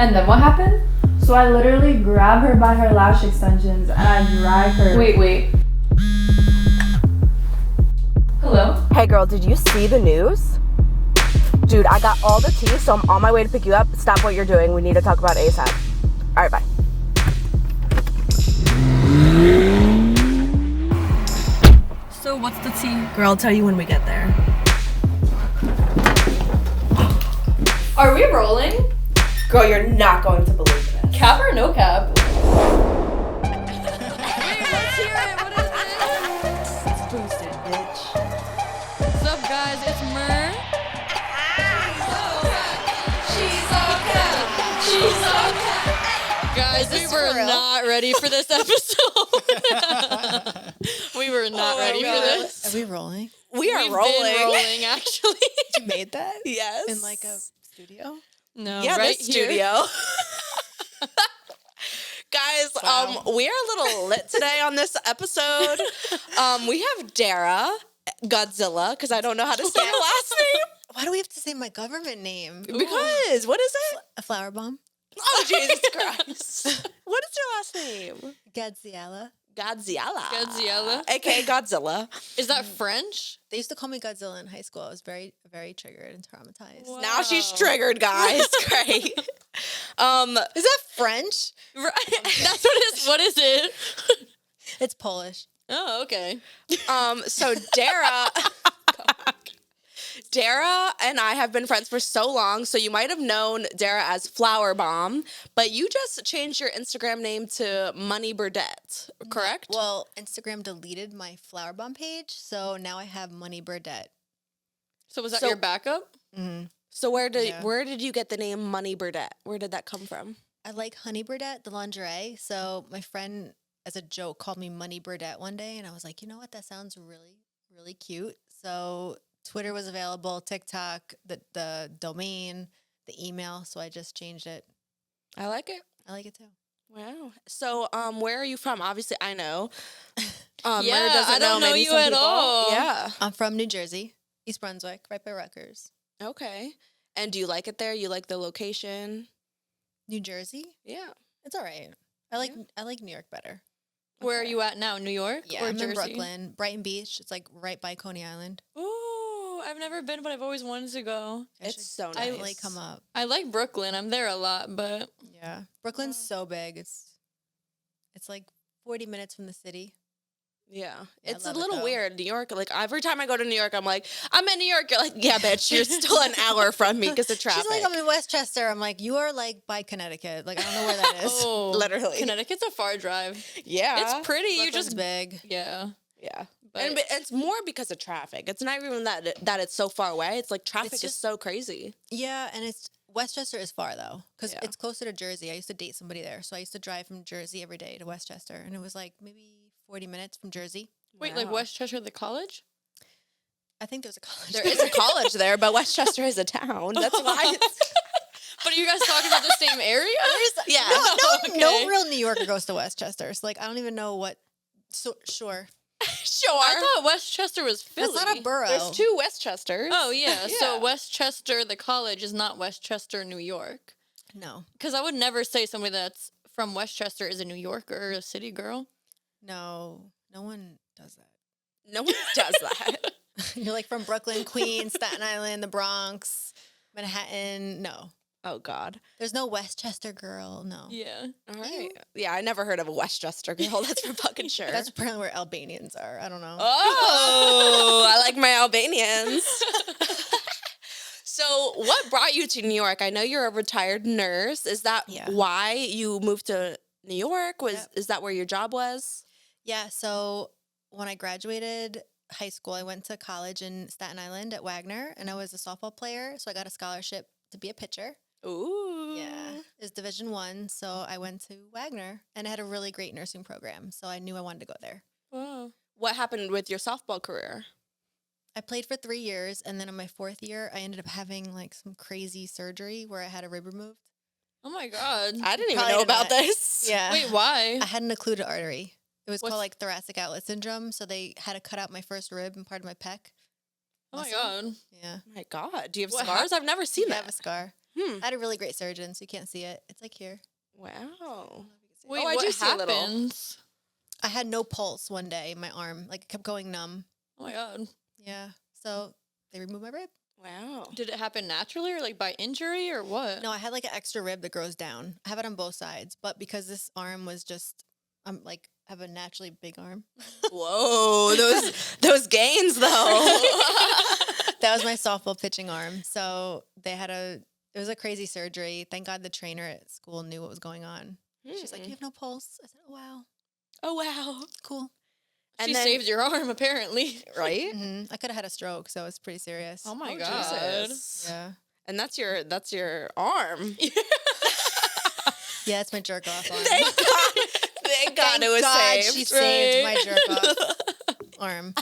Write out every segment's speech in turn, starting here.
And then what happened? So I literally grab her by her lash extensions and I drag her. Wait. Hello? Hey girl, did you see the news? Dude, I got all the tea, so I'm on my way to pick you up. Stop what you're doing. We need to talk about ASAP. All right, bye. So what's the tea? Girl, I'll tell you when we get there. Are we rolling? Girl, you're not going to believe this. Cap or no cap? Let's hear it. What is it? It's boosted, bitch. What's up, guys? It's Mer. Guys, we were not ready for this episode. We were not ready for this. Are we rolling? We are We've rolling. been rolling, actually. You made that? Yes. In like a studio? No, Yeah, right this here. studio. Guys, we are a little lit today on this episode. We have Dara, Godzilla, because I don't know how to say her last name. Why do we have to say my government name? Because, what is it? A Flowerbomb? Oh, Jesus Christ. What is your last name? Godzilla. Godzilla. AKA Godzilla. Is that French? They used to call me Godzilla in high school. I was very, very triggered and traumatized. Wow. Now she's triggered, guys. Great. Is that French? Right. That's what it is. What is it? It's Polish. Oh, okay. So Dara and I have been friends for so long, so you might have known Dara as Flowerbomb, but you just changed your Instagram name to Money Burdette, correct? Well, Instagram deleted my Flowerbomb page, so now I have Money Burdette. So was that So- your backup? Mm-hmm. So where Yeah. did you get the name Money Burdette? Where did that come from? I like Honey Burdette, the lingerie. So my friend, as a joke, called me Money Burdette one day, and I was like, you know what? That sounds really, really cute. So Twitter was available, TikTok, the domain, the email. So I just changed it. I like it. I like it too. Wow. So where are you from? Obviously, I know. Murder Yeah, doesn't I don't know maybe you some at people. all. Yeah. I'm from New Jersey, East Brunswick, right by Rutgers. Okay. And do you like it there? You like the location? New Jersey? Yeah. It's all right. I like New York better. Where are you at now? New York Yeah, or I'm Jersey? in Brooklyn, Brighton Beach. It's like right by Coney Island. Ooh, I've never been, but I've always wanted to go. It's so nice. Definitely come up. I like Brooklyn. I'm there a lot, but Yeah, Brooklyn's so big. It's like 40 minutes from the city. Yeah. Yeah, I It's a love it, little though. weird. New York, like every time I go to New York, I'm like, I'm in New York. You're like, yeah, bitch, you're still an hour from me because of traffic. She's like, I'm in Westchester. I'm like, you are like by Connecticut. Like, I don't know where that is. oh, Literally. Connecticut's a far drive. Yeah. It's pretty. You Brooklyn's just big. yeah. Yeah. But And it's more because of traffic. It's not even that it's so far away. It's like traffic is just- so crazy. Yeah, and Westchester is far though, because Yeah. it's closer to Jersey. I used to date somebody there, so I used to drive from Jersey every day to Westchester, and it was like maybe 40 minutes from Jersey. wait, like Wow. Westchester, the college? I think there's a college. There is a college there, but Westchester is a town. That's why it's But are you guys talking about the same area? yeah. No real New Yorker goes to Westchester. So like, I don't even know what. So sure, Sure. I thought Westchester was Philly. that's not a borough. There's two Westchesters. Oh yeah. Yeah. So Westchester, the college, is not Westchester, New York. No, Because I would never say somebody that's from Westchester is a New Yorker or a city girl. no one does that. No one does that. You're like from Brooklyn, Queens, Staten Island, the Bronx, Manhattan. No, Oh God. there's no Westchester girl. No, Yeah. All right. Yeah, I never heard of a Westchester girl. That's for fucking sure. that's apparently where Albanians are. I don't know. Oh, I like my Albanians. So, what brought you to New York? I know you're a retired nurse. Is that Yeah. why you moved to New York? Yep. Is that where your job was? Yeah, so when I graduated high school, I went to college in Staten Island at Wagner, and I was a softball player, so I got a scholarship to be a pitcher. Ooh. Yeah, it was Division I, so I went to Wagner, and it had a really great nursing program, so I knew I wanted to go there. Wow. What happened with your softball career? I played for 3 years, and then in my 4th year, I ended up having like some crazy surgery where I had a rib removed. Oh my God. I didn't even Probably know didn't about know that. this. Yeah. Wait, why? I had an occluded artery. It was What's- called like thoracic outlet syndrome, so they had to cut out my first rib and part of my pec. Oh my muscle. God. Yeah. Oh my God. Do you have What scars? I've never seen I that. have a scar. I had a really great surgeon, so you can't see it. It's like here. Wow. Wait, Oh, I what do see a little. happens? I had no pulse one day in my arm. Like, it kept going numb. Oh my god. Yeah. So they removed my rib. Wow. Did it happen naturally or like by injury or what? No, I had like an extra rib that grows down. I have it on both sides, but because this arm was just, like, I have a naturally big arm. Whoa, those gains though. That was my softball pitching arm. So it was a crazy surgery. Thank God the trainer at school knew what was going on. She's like, "You have no pulse." I said, "Oh, wow. Oh wow. Cool." She saved your arm apparently. Right? I could have had a stroke, so it's pretty serious. Oh my Oh, god. Jesus. Yeah. And that's your arm. Yeah, it's my jerk off arm. Thank God. Thank God Thank it was God saved. she saved my jerk off arm.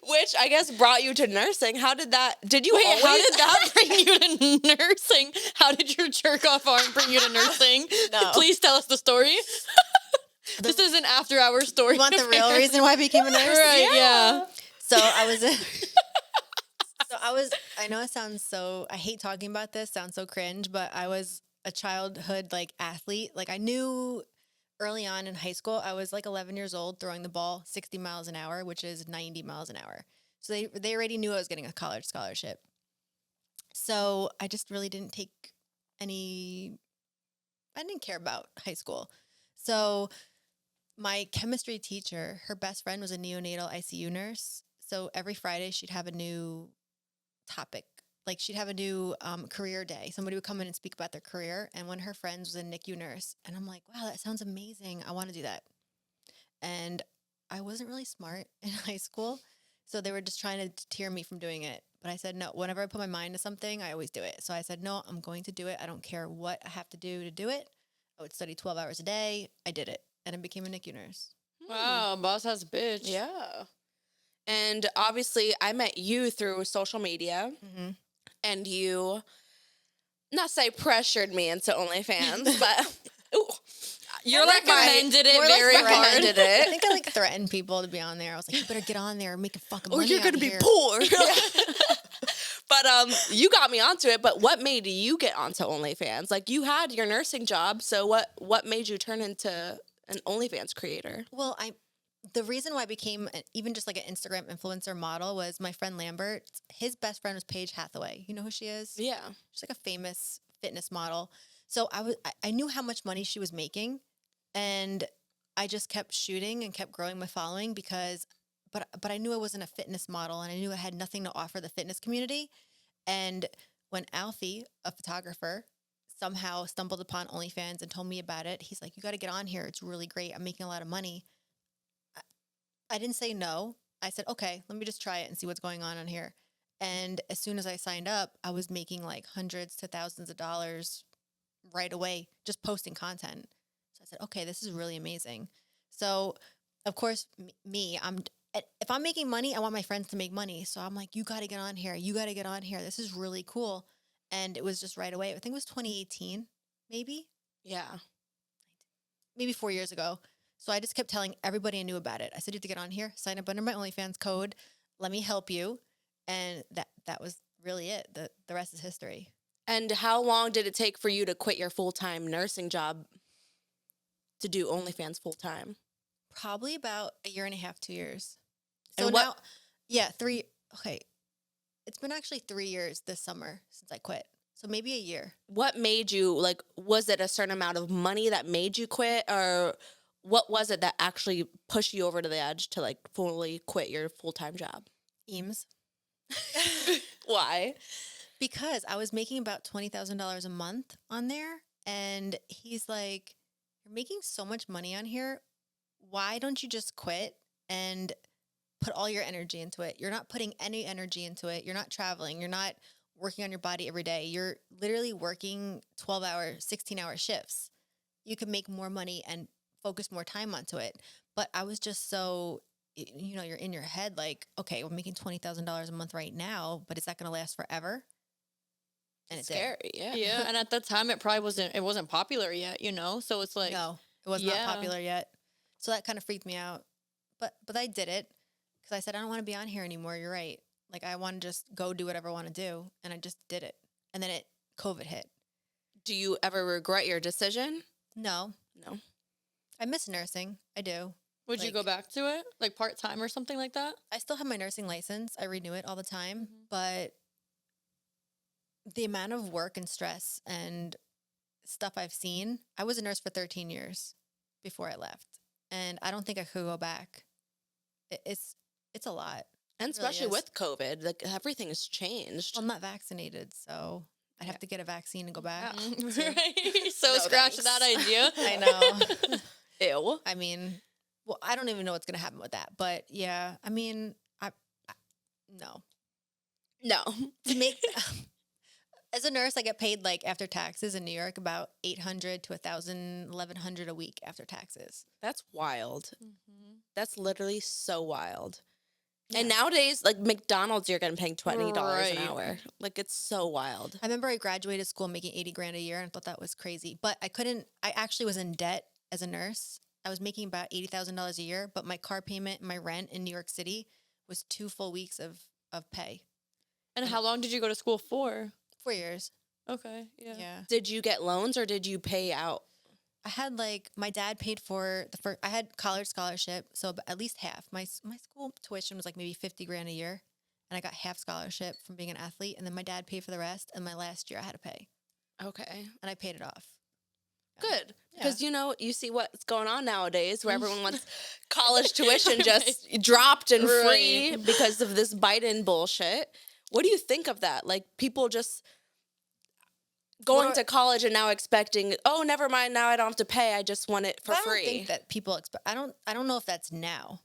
Which I guess brought you to nursing. How did that? Did you Wait, always? how did that bring you to nursing? How did your jerk off arm bring you to nursing? No. Please tell us the story. This is an after hour story. You want the real reason why I became a nurse? Right, yeah. So I know it sounds so, I hate talking about this, sounds so cringe, but I was a childhood like athlete. Like, I knew early on in high school, I was like 11 years old throwing the ball 60 miles an hour, which is 90 miles an hour. So they already knew I was getting a college scholarship. So I just really didn't I didn't care about high school. So my chemistry teacher, her best friend was a neonatal ICU nurse. So every Friday she'd have a new topic. Like, she'd have a new career day. Somebody would come in and speak about their career. And one of her friends was a NICU nurse. And I'm like, wow, that sounds amazing. I want to do that. And I wasn't really smart in high school. So they were just trying to deter me from doing it. But I said, no, whenever I put my mind to something, I always do it. So I said, no, I'm going to do it. I don't care what I have to do it. I would study 12 hours a day. I did it. And I became a NICU nurse. Wow, boss has a bitch. Yeah. And obviously, I met you through social media, and you, not say pressured me into OnlyFans, but ooh, You recommended it More like very hard. recommended I it. think I like threatened people to be on there. I was like, you better get on there and make a fucking Or money you're out gonna be here. poor. But you got me onto it. But what made you get onto OnlyFans? Like, you had your nursing job, so what made you turn into an OnlyFans creator? Well, the reason why I became even just like an Instagram influencer model was my friend Lambert. His best friend was Paige Hathaway. You know who she is? Yeah. She's like a famous fitness model. So I knew how much money she was making, and I just kept shooting and kept growing my following but I knew I wasn't a fitness model, and I knew I had nothing to offer the fitness community. And when Alfie, a photographer, somehow stumbled upon OnlyFans and told me about it, he's like, you got to get on here. It's really great. I'm making a lot of money. I didn't say no. I said, okay, let me just try it and see what's going on here. And as soon as I signed up, I was making like hundreds to thousands of dollars right away, just posting content. So I said, okay, this is really amazing. So of course, if I'm making money, I want my friends to make money. So I'm like, you got to get on here. You got to get on here. This is really cool. And it was just right away. I think it was 2018, maybe Yeah. 4 years ago. So I just kept telling everybody I knew about it. I said, you have to get on here, sign up under my OnlyFans code. Let me help you. And that was really it. The rest is history. And how long did it take for you to quit your full-time nursing job to do OnlyFans full-time? Probably about a year and a half, 2 years. And So what- now, yeah, okay. It's been actually 3 years this summer since I quit. So maybe a year. What made you, like, was it a certain amount of money that made you quit, or what was it that actually pushed you over to the edge to, like, fully quit your full-time job? Eames. Why? Because I was making about $20,000 a month on there. And he's like, you're making so much money on here. Why don't you just quit and put all your energy into it? You're not putting any energy into it. You're not traveling. You're not working on your body every day. You're literally working 12-hour, 16-hour shifts. You could make more money and focus more time onto it. But I was just so, you're in your head like, okay, we're making $20,000 a month right now, but is that going to last forever? And it's Scary, yeah. Yeah, and at that time it probably wasn't popular yet, So it's like No, it was not popular yet. So that kind of freaked me out. But I did it because I said, I don't want to be on here anymore. You're right. Like I want to just go do whatever I want to do, and I just did it. And then COVID hit. Do you ever regret your decision? No, No. I miss nursing. I do. Would you go back to it? Like part-time or something like that? I still have my nursing license. I renew it all the time, but the amount of work and stress and stuff I've seen, I was a nurse for 13 years before I left, and I don't think I could go back. It's a lot. And It really especially is. with COVID, like everything has changed. Well, I'm not vaccinated, so I'd have to get a vaccine and go back. Right. So No, scratch thanks. that idea. I know. Ew. I mean, well, I don't even know what's going to happen with that, but yeah, I mean, no. No. To make as a nurse, I get paid like after taxes in New York about $800 to $1,000, $1,100 a week after taxes. That's wild. That's literally so wild. And Yeah. nowadays, like McDonald's, you're getting paid $20 Right. an hour. Like it's so wild. I remember I graduated school making 80 grand a year and I thought that was crazy, but I actually was in debt as a nurse. I was making about $80,000 a year, but my car payment and my rent in New York City was 2 full weeks of pay. And how long did you go to school for? 4 years. Okay. Yeah. Yeah. Did you get loans or did you pay out? I had like my dad paid for the first. I had college scholarship, so at least half. My school tuition was like maybe 50 grand a year, and I got half scholarship from being an athlete. And then my dad paid for the rest. And my last year I had to pay, Okay. and I paid it off. Good. Yeah. Because, you see what's going on nowadays where everyone wants college tuition just dropped and free Right. because of this Biden bullshit. What do you think of that? Like people just going to college and now expecting, oh, never mind, now I don't have to pay. I just want it for But I don't free. think that people expect. I don't know if that's now.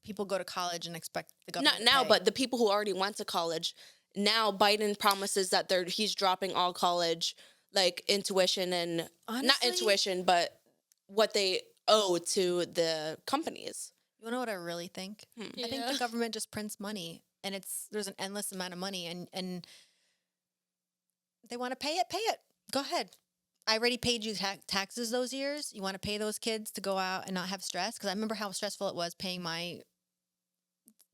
People go to college and expect the government. Not now, to pay. but the people who already went to college, now Biden promises that he's dropping all college like intuition and not Honestly- intuition, but what they owe to the companies. you wanna know what I really think? I think Yeah. the government just prints money, and there's an endless amount of money, and they want to pay it. Pay it. Go ahead. I already paid you taxes those years. You want to pay those kids to go out and not have stress? Because I remember how stressful it was paying my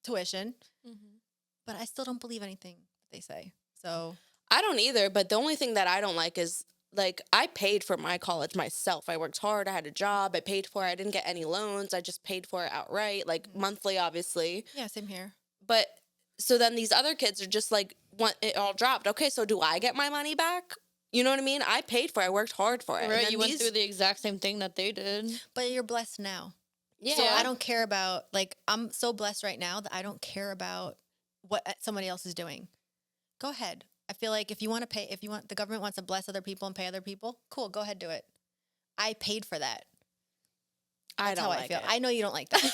tuition, but I still don't believe anything that they say. So I don't either, but the only thing that I don't like is like I paid for my college myself. I worked hard. I had a job. I paid for it. I didn't get any loans. I just paid for it outright, like monthly, obviously. yeah, same here. But so then these other kids are just like, want it all dropped. Okay, so do I get my money back? You know what I mean? I paid for it. I worked hard for it. And Right. then You went these- through the exact same thing that they did. But you're blessed now. Yeah. So I don't care about, like, I'm so blessed right now that I don't care about what somebody else is doing. Go ahead. I feel like if you want to pay, if you want, the government wants to bless other people and pay other people, cool, go ahead, do it. I paid for that. I That's don't how like I feel. it. I know you don't like that.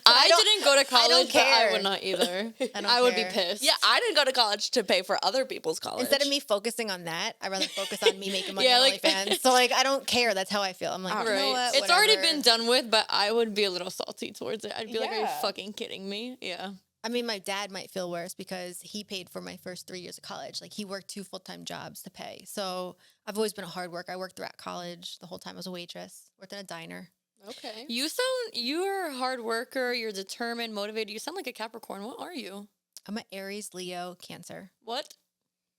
I didn't go to college, but I care. would not either. I don't I would be care. pissed. Yeah, I didn't go to college to pay for other people's college. Instead of me focusing on that, I'd rather focus on me making money Yeah, on like- OnlyFans. So, like, I don't care. That's how I feel. I'm like, you know Right. what? It's already Whatever. been done with, but I would be a little salty towards it. I'd be like, are you Yeah. fucking kidding me? Yeah. I mean, my dad might feel worse because he paid for my first 3 years of college. Like, he worked 2 full-time jobs to pay. So I've always been a hard worker. I worked throughout college the whole time I was a waitress. Worked in a diner. Okay. You're a hard worker. You're determined, motivated. You sound like a Capricorn. What are you? I'm an Aries, Leo, Cancer. What?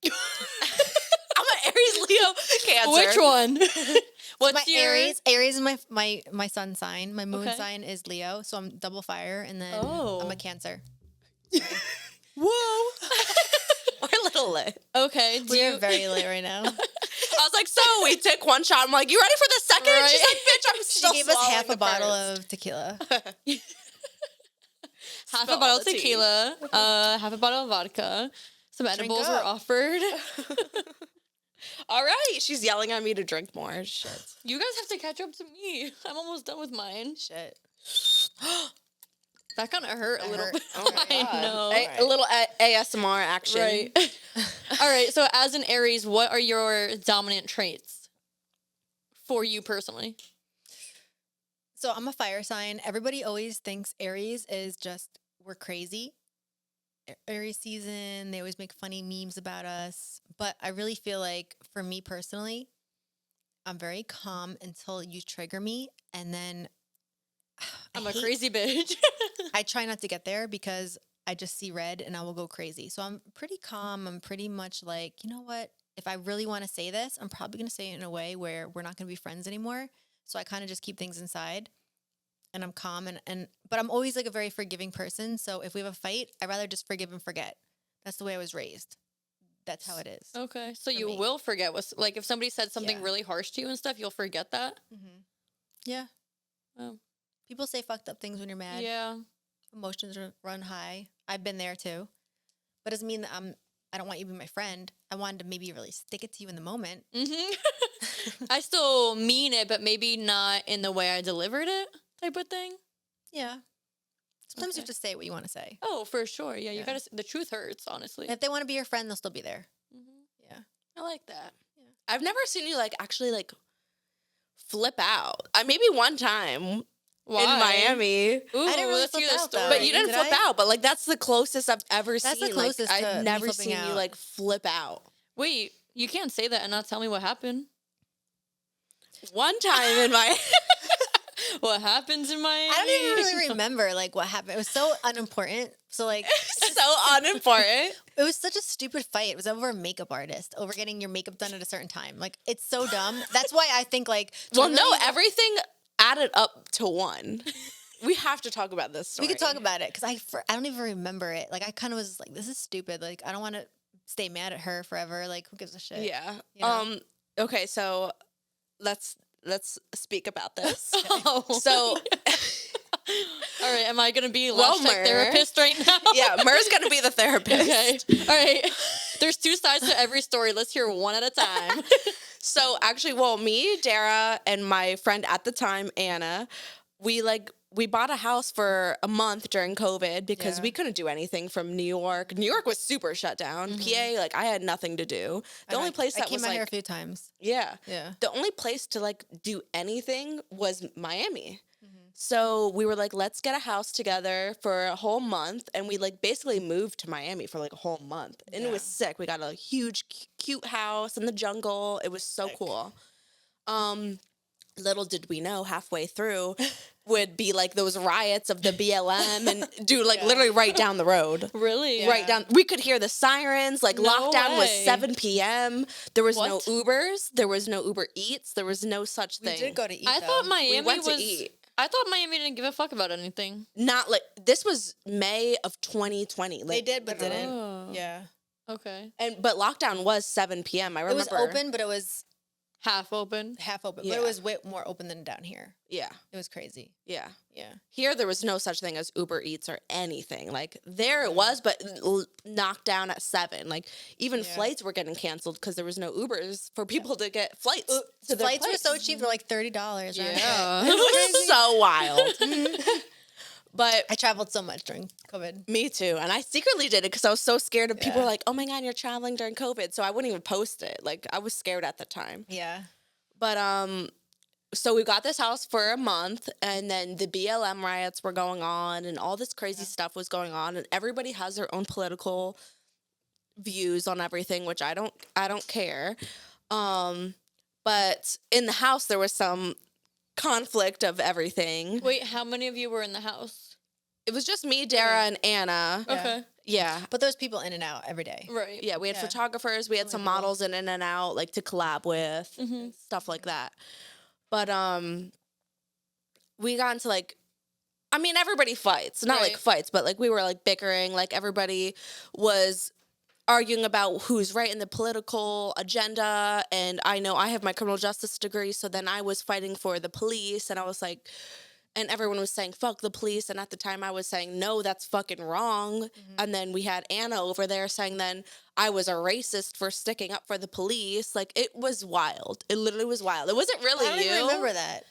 I'm an Aries, Leo, Cancer. Which one? What's My your Aries. Aries is my sun sign. My moon Okay. sign is Leo, so I'm double fire, and then Oh. I'm a Cancer. Whoa. We're a little lit. Okay. Do We're you very late right now. I was like, so we took one shot. I'm like, you ready for the second? Right. She's like, bitch, I'm She still gave us swallowing half a the bottle first. of tequila. half Spill a bottle all of the tea. tequila, half a bottle of vodka. Some edibles were up. offered. All right. She's yelling at me to drink more. Shit. You guys have to catch up to me. I'm almost done with mine. Shit. That kind of hurt a That little hurt. bit. Oh my I God. know. A little ASMR action. Right. All right. So, as an Aries, what are your dominant traits for you personally? So I'm a fire sign. Everybody always thinks Aries is just, we're crazy. Aries season, they always make funny memes about us. But I really feel like for me personally, I'm very calm until you trigger me. And then I'm a hate- crazy bitch. I try not to get there because I just see red and I will go crazy. So I'm pretty calm. I'm pretty much like, you know what? If I really want to say this, I'm probably going to say it in a way where we're not going to be friends anymore. So I kind of just keep things inside and I'm calm. But I'm always like a very forgiving person. So if we have a fight, I'd rather just forgive and forget. That's the way I was raised. That's how it is. Okay, so For you me. will forget what's like if somebody said something Yeah. really harsh to you and stuff, you'll forget that. Mm-hmm. Yeah. Oh. People say fucked up things when you're mad. Yeah. Emotions run high. I've been there too. But it doesn't mean that I don't want you to be my friend. I wanted to maybe really stick it to you in the moment. I still mean it, but maybe not in the way I delivered it, type of thing. Yeah. Sometimes you Okay. have to say what you want to say. Oh, for sure. Yeah, you Yeah. gotta. The truth hurts, honestly. And if they want to be your friend, they'll still be there. Yeah. I like that. I've never seen you like actually like flip out. Maybe one time Why? in Miami. Ooh, I didn't really let's hear flip the out, though. story. But you didn't Did flip I? out, but like that's the closest I've ever That's seen. the closest like, to I've me never flipping seen you out. like flip out. Wait, you can't say that and not tell me what happened. One time in my What happens in Miami? I don't even really remember like what happened. It was so unimportant. So like so unimportant. it was such a stupid fight. It was over a makeup artist, over getting your makeup done at a certain time. Like it's so dumb. That's why I think like to Well, no, really- everything added up to one. We have to talk about this story. we could talk about it because I don't even remember it. Like I kind of was like, this is stupid. Like I don't want to stay mad at her forever. Like who gives a shit? Yeah. You know? Okay, so let's speak about this. Oh. So All right, am I gonna be Well, lash Mer. therapist right now? yeah, Mer's gonna be the therapist. Okay. All right. There's two sides to every story. Let's hear one at a time. So actually, well, me, Dara, and my friend at the time, Anna, we bought a house for a month during COVID because Yeah. we couldn't do anything from New York. New York was super shut down. PA, like I had nothing to do. The only place I that came was out like, here a few times. yeah, Yeah. the only place to like do anything was Miami. Mm-hmm. So we were like, let's get a house together for a whole month. And we like basically moved to Miami for like a whole month. And it was sick. We got a huge, cute house in the jungle. It was so cool. Little did we know halfway through would be like those riots of the BLM and dude, like literally right down the road. Really? Right down. We could hear the sirens. Like No lockdown was way. 7 p.m. There was no What? Ubers. There was no Uber Eats. There was no such We thing. did go to eat. I though. thought Miami went to was. eat. I thought Miami didn't give a fuck about anything. Not like this was May of 2020. they Like, did, but didn't. Oh. Yeah. Okay. but lockdown was 7 p.m. I It remember. was open, but it was Half open. half open. Yeah. But it was way more open than down here. Yeah, It was crazy. yeah. Yeah. Here there was no such thing as Uber Eats or anything. Like there it was, but knocked down at 7. Like even Yeah. flights were getting canceled because there was no Ubers for people to get flights. To their Flights were so place. cheap. They're like $30. Right? Yeah. It was so wild. But I traveled so much during COVID. me too. And I secretly did it because I was so scared of people were like, oh my God, you're traveling during COVID. So I wouldn't even post it. Like I was scared at the time. Yeah. But so we got this house for a month and then the BLM riots were going on and all this crazy stuff was going on and everybody has their own political views on everything, which I don't care. But in the house there was some conflict of everything. Wait, how many of you were in the house? It was just me, Dara, and Anna. Yeah. Okay. Yeah. But there's people in and out every day. Right. Yeah, we had Yeah. photographers, we had some models in and out, like to collab with, stuff like that. But we got into like, I mean, everybody fights, not like Right. fights, but like we were like bickering, like everybody was arguing about who's right in the political agenda. And I know I have my criminal justice degree, so then I was fighting for the police, and I was like, and everyone was saying, fuck the police. And at the time I was saying, no, that's fucking wrong. And then we had Anna over there saying then I was a racist for sticking up for the police. Like, it was wild. It literally was wild. It wasn't really I don't you. even remember that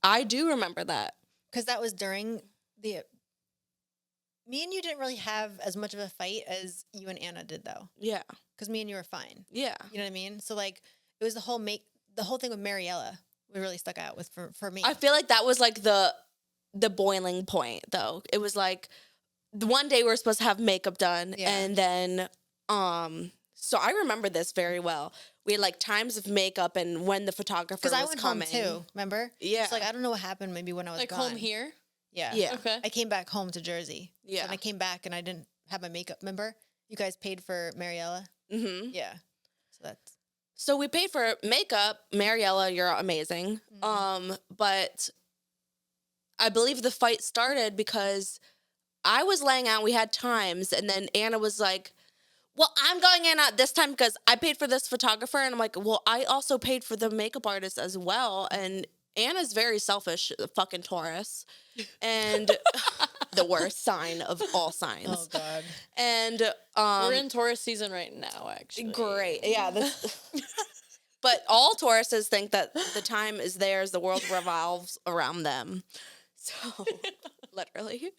I do remember that. because that was during the. Me and you didn't really have as much of a fight as you and Anna did, though, Yeah. because me and you were fine. Yeah. You know what I mean? So like, it was the whole thing with Mariella. We really stuck out with for me. I feel like that was like the boiling point, though. It was like the one day we were supposed to have makeup done, Yeah. and then so I remember this very well. We had like times of makeup and when the photographer Because was I went coming. home too. Remember? Yeah. It's like I don't know what happened. Maybe when I was Like gone. home here? Yeah. Yeah. Okay. I came back home to Jersey. Yeah. And I came back and I didn't have my makeup. Remember? You guys paid for Mariella? Mm-hmm. Yeah. So that's... So we paid for makeup. Mariella, you're amazing. But I believe the fight started because I was laying out. We had times, and then Anna was like, well, I'm going in at this time because I paid for this photographer. And I'm like, well, I also paid for the makeup artist as well. And Anna's very selfish, fucking Taurus. And the worst sign of all signs. Oh, God. And We're in Taurus season right now, actually. great. Yeah. But all Tauruses think that the time is theirs, the world revolves around them. So, literally.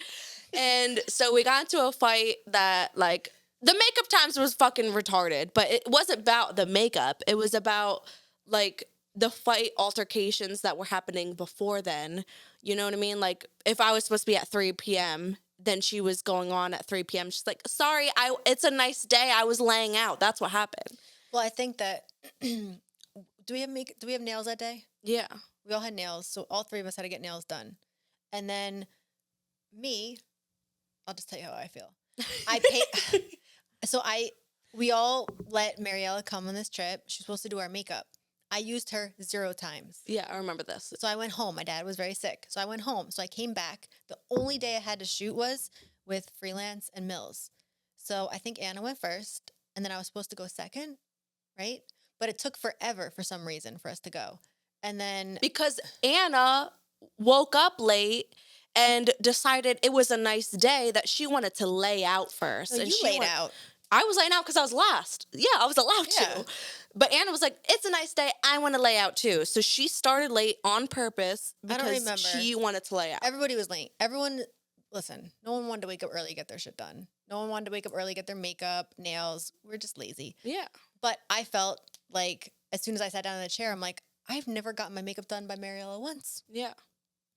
And so we got into a fight that, like, the makeup times was fucking retarded, but it wasn't about the makeup. It was about, like, the fight altercations that were happening before then. You know what I mean? Like, if I was supposed to be at 3 p.m., then she was going on at 3 p.m. She's like, sorry, it's a nice day. I was laying out. That's what happened. Well, I think that... Do we have nails that day? Yeah. We all had nails, so all three of us had to get nails done. And then I'll just tell you how I feel. I paid... we all let Mariella come on this trip. She's supposed to do our makeup. I used her 0 times. Yeah, I remember this. So I went home. My dad was very sick. So I went home. So I came back. The only day I had to shoot was with Freelance and Mills. So I think Anna went first, and then I was supposed to go second, right? But it took forever for some reason for us to go. And then... Because Anna woke up late and decided it was a nice day that she wanted to lay out first. No, and you she laid out. I was laying out because I was last. Yeah, I was allowed Yeah. to. But Anna was like, it's a nice day. I want to lay out too. So she started late on purpose I don't because remember. she wanted to lay out. Everybody was late. Listen, no one wanted to wake up early to get their shit done. No one wanted to wake up early, get their makeup, nails. We're just lazy. Yeah. But I felt like as soon as I sat down in the chair, I'm like, I've never gotten my makeup done by Mariella once. Yeah.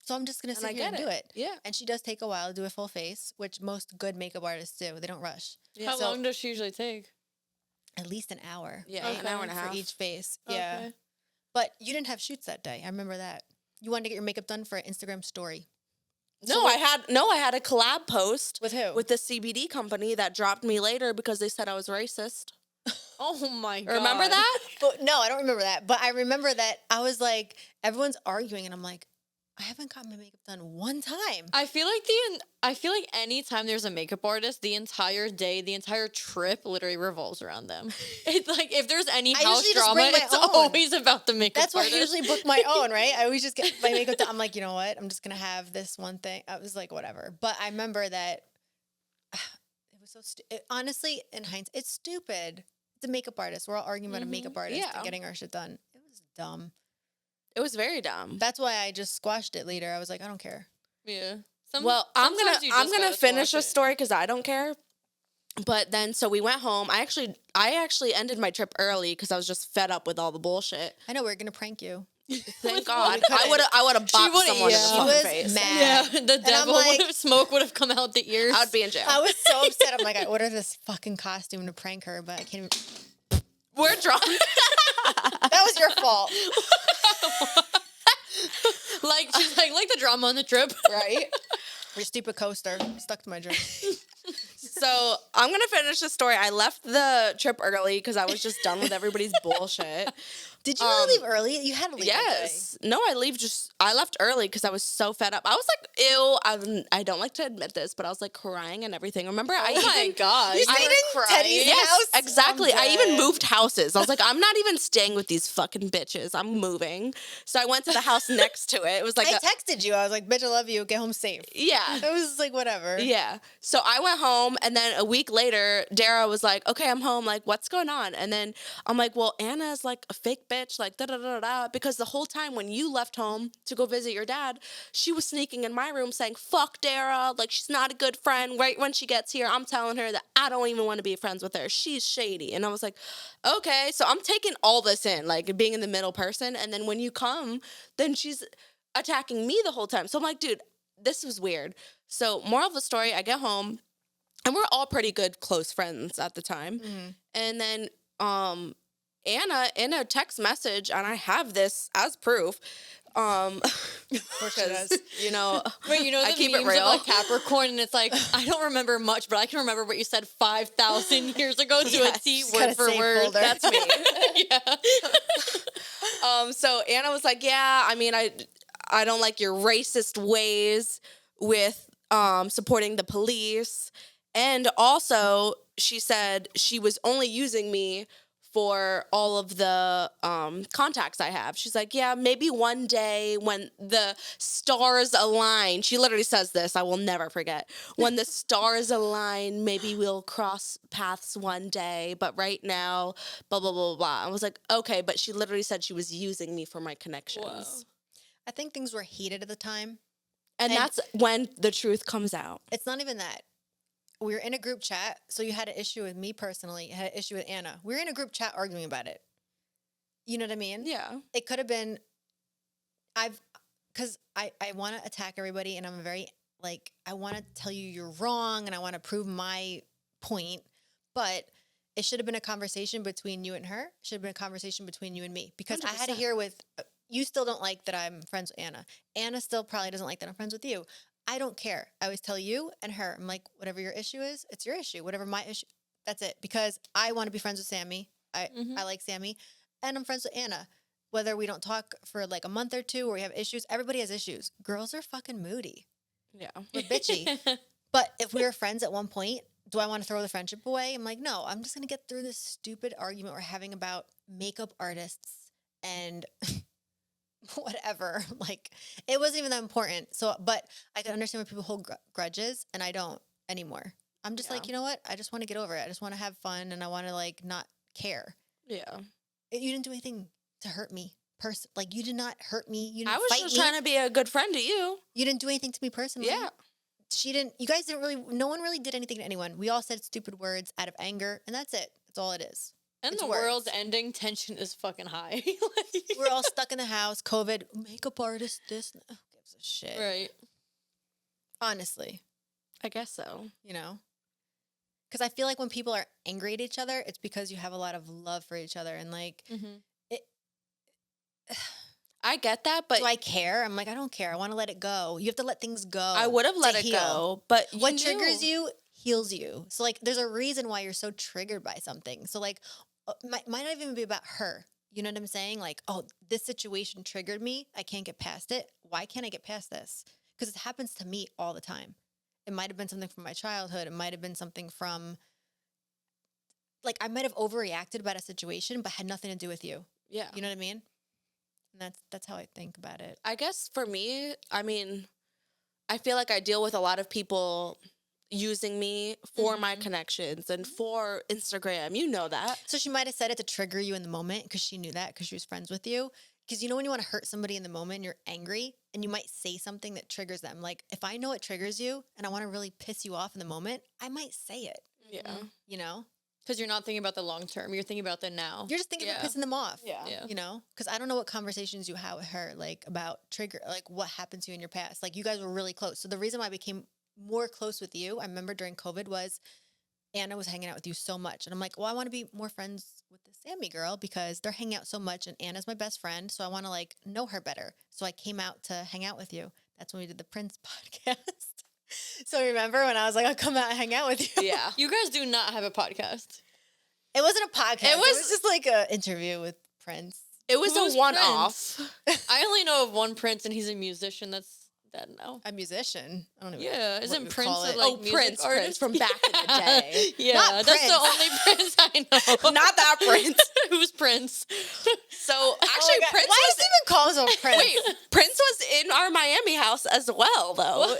So I'm just going to And sit I here and get do it. Yeah. And she does take a while to do a full face, which most good makeup artists do. They don't rush. Yeah. How So- long does she usually take? At least an hour. Yeah, an hour and a half. For each face. Yeah. Okay. But you didn't have shoots that day. I remember that. You wanted to get your makeup done for an Instagram story. No, I had a collab post With who? with the CBD company that dropped me later because they said I was racist. Oh my God. Remember that? But no, I don't remember that. But I remember that I was like, everyone's arguing, and I'm like, I haven't gotten my makeup done one time. I feel like anytime there's a makeup artist, the entire day, the entire trip literally revolves around them. It's like if there's any I house usually just drama, bring my it's own. always about the makeup That's why I artist. usually book my own, right? I always just get my makeup done. I'm like, you know what? I'm just going to have this one thing. I was like, whatever. But I remember that it was so honestly, in hindsight, it's stupid. It's a makeup artist. We're all arguing about a makeup artist Yeah. and getting our shit done. It was dumb. It was very dumb. That's why I just squashed it later. I was like, I don't care. Yeah. Well, I'm Sometimes you gonna just gotta finish squash the it. story because I don't care. But then, so we went home. I actually ended my trip early because I was just fed up with all the bullshit. I know we are going to prank you. Thank God. couldn't. I would have bopped would've- someone in yeah. the She fucking was face. mad. Yeah, the I'm devil like- would have smoke would have come out the ears. I would be in jail. I was so upset. I'm like, I ordered this fucking costume to prank her, but I can't even. We're drunk. That was your fault. like she's like the drama on the trip. Right? Your stupid coaster stuck to my dress. So I'm gonna finish the story. I left the trip early because I was just done with everybody's bullshit. Did you really leave early? You had to leave. Yes. No, I left early because I was so fed up. I was like, ew. I don't like to admit this, but I was like crying and everything. Remember? Oh my God. You stayed in Teddy's Yes, house? exactly. I'm I even dead. moved houses. I was like, I'm not even staying with these fucking bitches. I'm moving. So I went to the house next to it. It was like, I texted you. I was like, bitch, I love you. Get home safe. yeah. It was like, whatever. Yeah. So I went home, and then a week later, Dara was like, okay, I'm home. Like, what's going on? And then I'm like, well, Anna's like a fake bitch, like, da-da-da-da. Because the whole time when you left home to go visit your dad, she was sneaking in my room saying, fuck Dara. Like, she's not a good friend. Right when she gets here, I'm telling her that I don't even want to be friends with her. She's shady. And I was like, okay. So I'm taking all this in, like, being in the middle person. And then when you come, then she's attacking me the whole time. So I'm like, dude, this was weird. So moral of the story, I get home, and we're all pretty good close friends at the time. And then Anna, in a text message, and I have this as proof, Because, you know, Wait, you know I the keep it memes real. of like Capricorn, and it's like I don't remember much, but I can remember what you said 5,000 years ago to a Yes. T, Just got word a for safe word. folder. That's me. Yeah. So Anna was like, yeah, I mean, I don't like your racist ways with supporting the police. And also, she said she was only using me for all of the contacts I have. She's like, yeah, maybe one day when the stars align, she literally says this, I will never forget. When the stars align, maybe we'll cross paths one day, but right now, blah, blah, blah, blah. I was like, okay, but she literally said she was using me for my connections. Whoa. I think things were heated at the time. And that's when the truth comes out. It's not even that. We were in a group chat, so you had an issue with me personally. You had an issue with Anna. We were in a group chat arguing about it. You know what I mean? Yeah. It could have been, because I want to attack everybody, and I'm very, like, I want to tell you you're wrong, and I want to prove my point, but it should have been a conversation between you and her. It should have been a conversation between you and me, because I had to 100%. hear with, you still don't like that I'm friends with Anna. Anna still probably doesn't like that I'm friends with you. I don't care. I always tell you and her, I'm like, whatever your issue is, it's your issue. Whatever my issue, that's it. Because I want to be friends with Sammy. I like Sammy. And I'm friends with Anna. Whether we don't talk for like a month or two or we have issues, everybody has issues. Girls are fucking moody. Yeah. We're bitchy. But if we were friends at one point, do I want to throw the friendship away? I'm like, no, I'm just going to get through this stupid argument we're having about makeup artists and whatever. Like, it wasn't even that important. So, but I can understand when people hold grudges, and I don't anymore. I'm just like, you know what? I just want to get over it. I just want to have fun, and I want to like not care. Yeah. You didn't do anything to hurt me. Like, you did not hurt me. You didn't I was fight just me. trying to be a good friend to you. You didn't do anything to me personally. Yeah. She didn't. You guys didn't really. No one really did anything to anyone. We all said stupid words out of anger, and that's it. That's all it is. And It's the words. world's ending, tension is fucking high. We're all stuck in the house. COVID, makeup artist, this. Who gives a shit? Right. Honestly, I guess so. you know, because I feel like when people are angry at each other, it's because you have a lot of love for each other, and like, I get that, but do I care? I'm like, I don't care. I want to let it go. You have to let things go. I would have let to it heal. go. But What triggers you heals you. So like, there's a reason why you're so triggered by something. So like, might not even be about her. You know what I'm saying? Like, oh, this situation triggered me. I can't get past it. Why can't I get past this? Because it happens to me all the time. It might have been something from my childhood. It might have been something from, like, I might have overreacted about a situation, but had nothing to do with you. Yeah. You know what I mean? And that's how I think about it. I guess for me, I mean, I feel like I deal with a lot of people using me for my connections and for Instagram. You know that. So she might have said it to trigger you in the moment because she knew that because she was friends with you. Because you know when you want to hurt somebody in the moment, you're angry and you might say something that triggers them. Like, if I know it triggers you and I want to really piss you off in the moment, I might say it, Yeah. you know? Because you're not thinking about the long term. You're thinking about the now. You're just thinking about pissing them off. Yeah. You know? Because I don't know what conversations you had with her, like, about like, what happened to you in your past. Like, you guys were really close. So the reason why I became more close with you, I remember during COVID, was Anna was hanging out with you so much. And I'm like, well, I want to be more friends with the Sammy girl because they're hanging out so much and Anna's my best friend. So I want to like know her better. So I came out to hang out with you. That's when we did the Prince podcast. So remember when I was like, I'll come out and hang out with you? Yeah. You guys do not have a podcast. It wasn't a podcast. It was- was just like an interview with Prince. It was Who's a one-off. I only know of one Prince, and he's a musician. That's dead now. A musician. I don't know. Yeah, what isn't we Prince call a, it. like Oh, music Prince artist from back in the day. Yeah, Not that's Prince. the only Prince I know. Not that Prince. Who's Prince? So Oh my actually, God. Prince Why was does he even call himself Prince? wait. Prince was in our Miami house as well, though.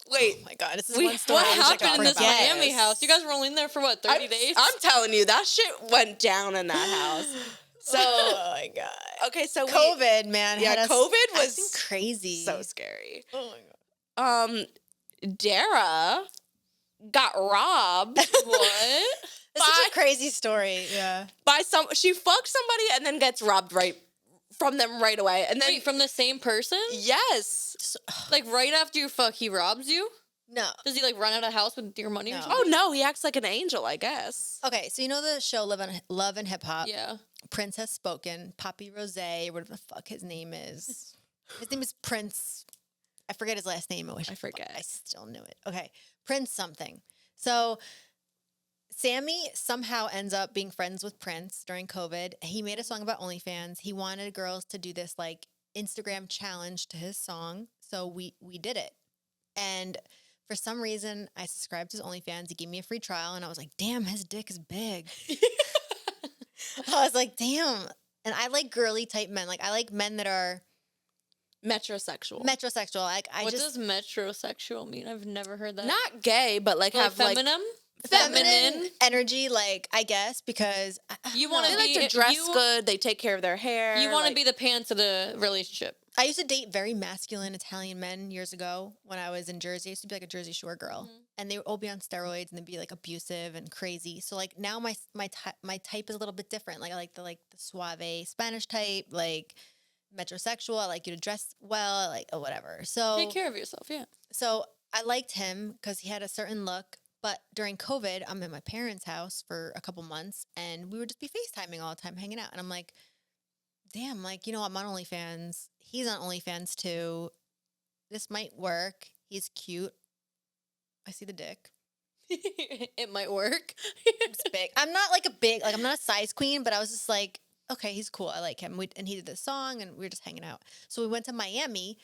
Wait, Oh my God, this is We- one story. What I wish I could happened in this forget. Miami house? You guys were only in there for what, 30 days? I'm telling you, that shit went down in that house. So Oh my God. okay, so COVID, man. Yeah, had us COVID was acting crazy. so scary. Oh my God. Dara got robbed What? It's such a crazy story. Yeah. by some. She fucked somebody and then gets robbed right from them right away. And then Wait, from the same person? yes, Like right after you fuck, he robs you? No. Does he like run out of house with your money or No. something? Oh no, he acts like an angel, I guess. Okay, so you know the show Love and Hip Hop? Yeah. Prince has spoken. Poppy Rose, or whatever the fuck his name is. His name is Prince. I forget his last name. I forget. I still knew it. Okay, Prince something. So Sammy somehow ends up being friends with Prince during COVID. He made a song about OnlyFans. He wanted girls to do this like Instagram challenge to his song. So we did it. And for some reason, I subscribed to his OnlyFans. He gave me a free trial, and I was like, damn, his dick is big. I was like, damn. And I like girly type men. Like, I like men that are Metrosexual. metrosexual. Like, What does metrosexual mean? I've never heard that. Not gay, but like have like feminine? feminine energy, like, I guess, because You want wanna they like to dress good. They take care of their hair. You want to like- be the pants of the relationship. I used to date very masculine Italian men years ago when I was in Jersey. I used to be like a Jersey Shore girl, and they would all be on steroids and they'd be like abusive and crazy. So like now my type is a little bit different. Like I like the suave Spanish type, like metrosexual. I like you to dress well, I like whatever. So Take care of yourself, yeah. So I liked him because he had a certain look. But during COVID, I'm at my parents' house for a couple months, and we would just be FaceTiming all the time, hanging out. And I'm like, damn, like, you know, I'm on OnlyFans. He's on OnlyFans too. This might work. He's cute. I see the dick. It might work. It's big. I'm not like I'm not a size queen, but I was just like, okay, he's cool. I like him. And he did this song, and we were just hanging out. So we went to Miami.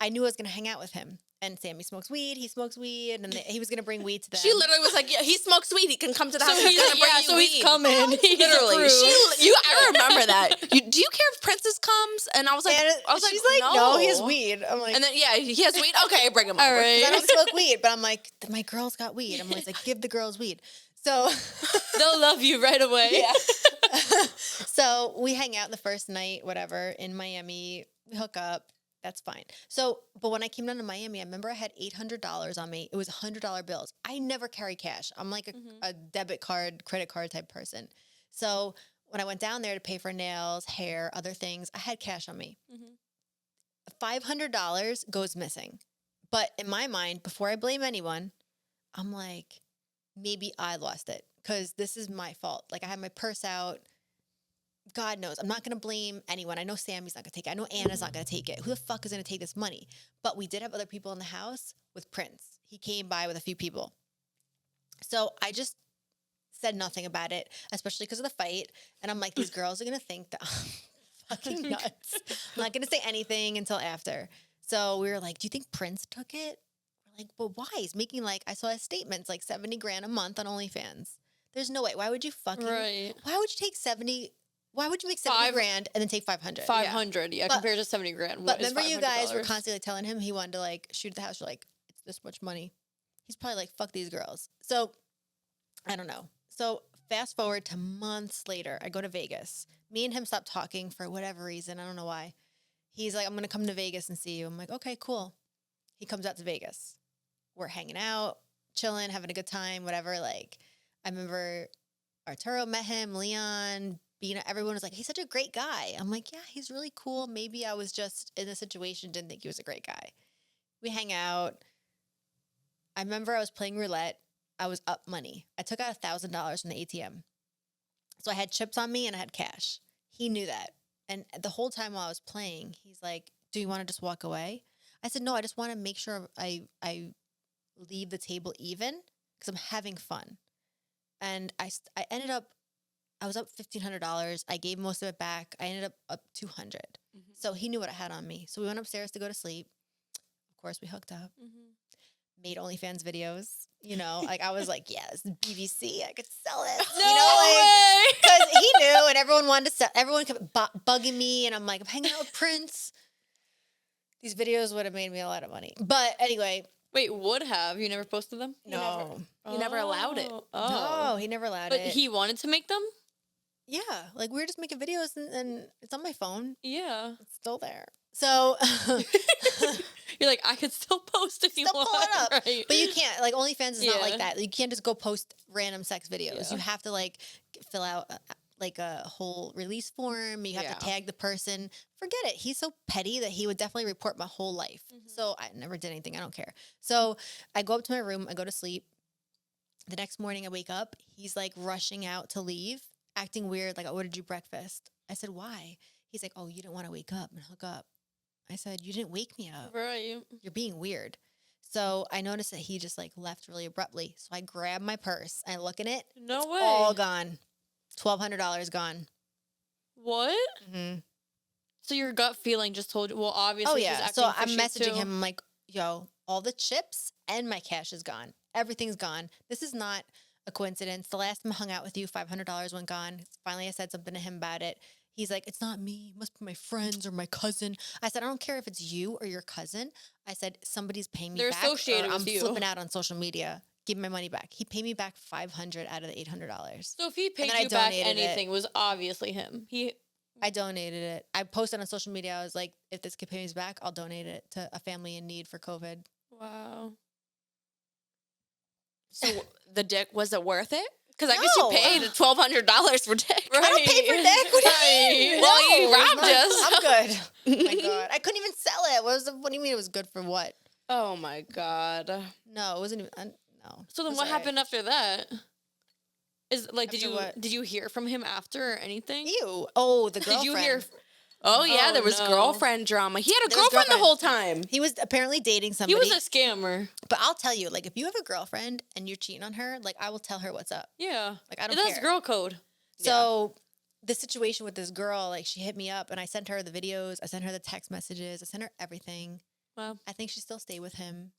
I knew I was going to hang out with him. And Sammy smokes weed. He smokes weed. And he was going to bring weed to them. She literally was like, "Yeah, he smokes weed. He can come to the house. He's gonna bring you he's weed." coming. He's Literally, approved. I remember that. Do you care if Princess comes? And I was like, she's like, no, he has weed. I'm like, And then he has weed. Okay, bring him All over. right. 'cause I don't smoke weed, but I'm like, my girl's got weed. I'm always like, give the girls weed. So, They'll love you right away. Yeah. so we hang out the first night, whatever, in Miami. We hook up. That's fine. So, but when I came down to Miami, I remember I had $800 on me. It was $100 bills. I never carry cash. I'm like a debit card, credit card type person. So when I went down there to pay for nails, hair, other things, I had cash on me. $500 goes missing. But in my mind, before I blame anyone, I'm like, maybe I lost it because this is my fault. Like I had my purse out. God knows. I'm not going to blame anyone. I know Sammy's not going to take it. I know Anna's not going to take it. Who the fuck is going to take this money? But we did have other people in the house with Prince. He came by with a few people. So I just said nothing about it, especially because of the fight. And I'm like, these girls are going to think that I'm fucking nuts. I'm not going to say anything until after. So we were like, do you think Prince took it? We're like, well, why? He's making like, I saw his statements, like 70 grand a month on OnlyFans. There's no way. Why would you fucking, Right. why would you take 70? Why would you make 70 grand and then take 500? 500, yeah, But- compared to 70 grand. But What is remember you guys were $500? constantly telling him he wanted to like shoot at the house. You're like, it's this much money. He's probably like, fuck these girls. So I don't know. So fast forward to months later, I go to Vegas. Me and him stop talking for whatever reason. I don't know why. He's like, I'm going to come to Vegas and see you. I'm like, okay, cool. He comes out to Vegas. We're hanging out, chilling, having a good time, whatever. Like, I remember Arturo met him, Leon, Bina, everyone was like, he's such a great guy. I'm like, yeah, he's really cool. Maybe I was just in a situation, didn't think he was a great guy. We hang out. I remember I was playing roulette. I was up money. I took out $1,000 from the ATM. So I had chips on me and I had cash. He knew that. And the whole time while I was playing, he's like, do you want to just walk away? I said, no, I just want to make sure I leave the table even because I'm having fun. And I ended up, I was up $1,500. I gave most of it back. I ended up $200. So he knew what I had on me. So we went upstairs to go to sleep. Of course, we hooked up. Made OnlyFans videos. You know, like I was like, yeah, this is BBC. I could sell it. No you know, way! because he knew, and everyone wanted to sell. Everyone kept bugging me, and I'm like, I'm hanging out with Prince. These videos would have made me a lot of money. But anyway, Wait, would have. You never posted them? no, He never allowed it. Oh. no, he never allowed But it. he wanted to make them? Yeah, like we were just making videos, and it's on my phone. Yeah. It's still there. So, You're like, I could still post if you still want. pull it up. Right. But you can't. Like OnlyFans is not Yeah. like that. You can't just go post random sex videos. Yeah. You have to like fill out like a whole release form. You have Yeah. to tag the person. Forget it. He's so petty that he would definitely report my whole life. So I never did anything. I don't care. So I go up to my room. I go to sleep. The next morning I wake up. He's like rushing out to leave, acting weird. Like, I ordered you breakfast. I said, why? He's like, oh, you didn't want to wake up and hook up. I said, you didn't wake me up. Right. You're being weird. So I noticed that he just like left really abruptly. So I grab my purse. I look in it. No It's way. all gone. $1,200 gone. What? Mm-hmm. So your gut feeling just told you, well, obviously Oh he's yeah. acting So I'm fishy messaging too. him. I'm like, yo, all the chips and my cash is gone. Everything's gone. This is not a coincidence. The last time I hung out with you, $500 went gone. Finally, I said something to him about it. He's like, it's not me. It must be my friends or my cousin. I said, I don't care if it's you or your cousin. I said, somebody's paying me They're back. associated or with I'm you. flipping out on social media. Give me my money back. He paid me back $500 out of the $800. So if he paid then I you back donated it. anything, it was obviously him. I donated it. I posted on social media. I was like, if this kid pays me back, I'll donate it to a family in need for COVID. Wow. So the dick, was it worth it? Because I guess you No. paid $1,200 for dick. I don't pay for dick. What do you mean? Well, you No, robbed us. I'm good. Oh my God. I couldn't even sell it. What do you mean it was good for what? Oh my God. No, it wasn't even. No. So then It's what all right. happened after that? Is like After what? did you hear from him after or anything? Ew. Oh, the Did girlfriend. you hear Oh yeah, Oh, there was no. girlfriend drama. He had a There was girlfriend the girlfriend. whole time. He was apparently dating he somebody. was a scammer? But I'll tell you, like, if you have a girlfriend and you're cheating on her, like, I will tell her what's up. Yeah. Like, I don't That's care. girl code. So the situation with this girl, like, she hit me up and I sent her the videos. I sent her the text messages. I sent her everything. Wow. I think she still stayed with him.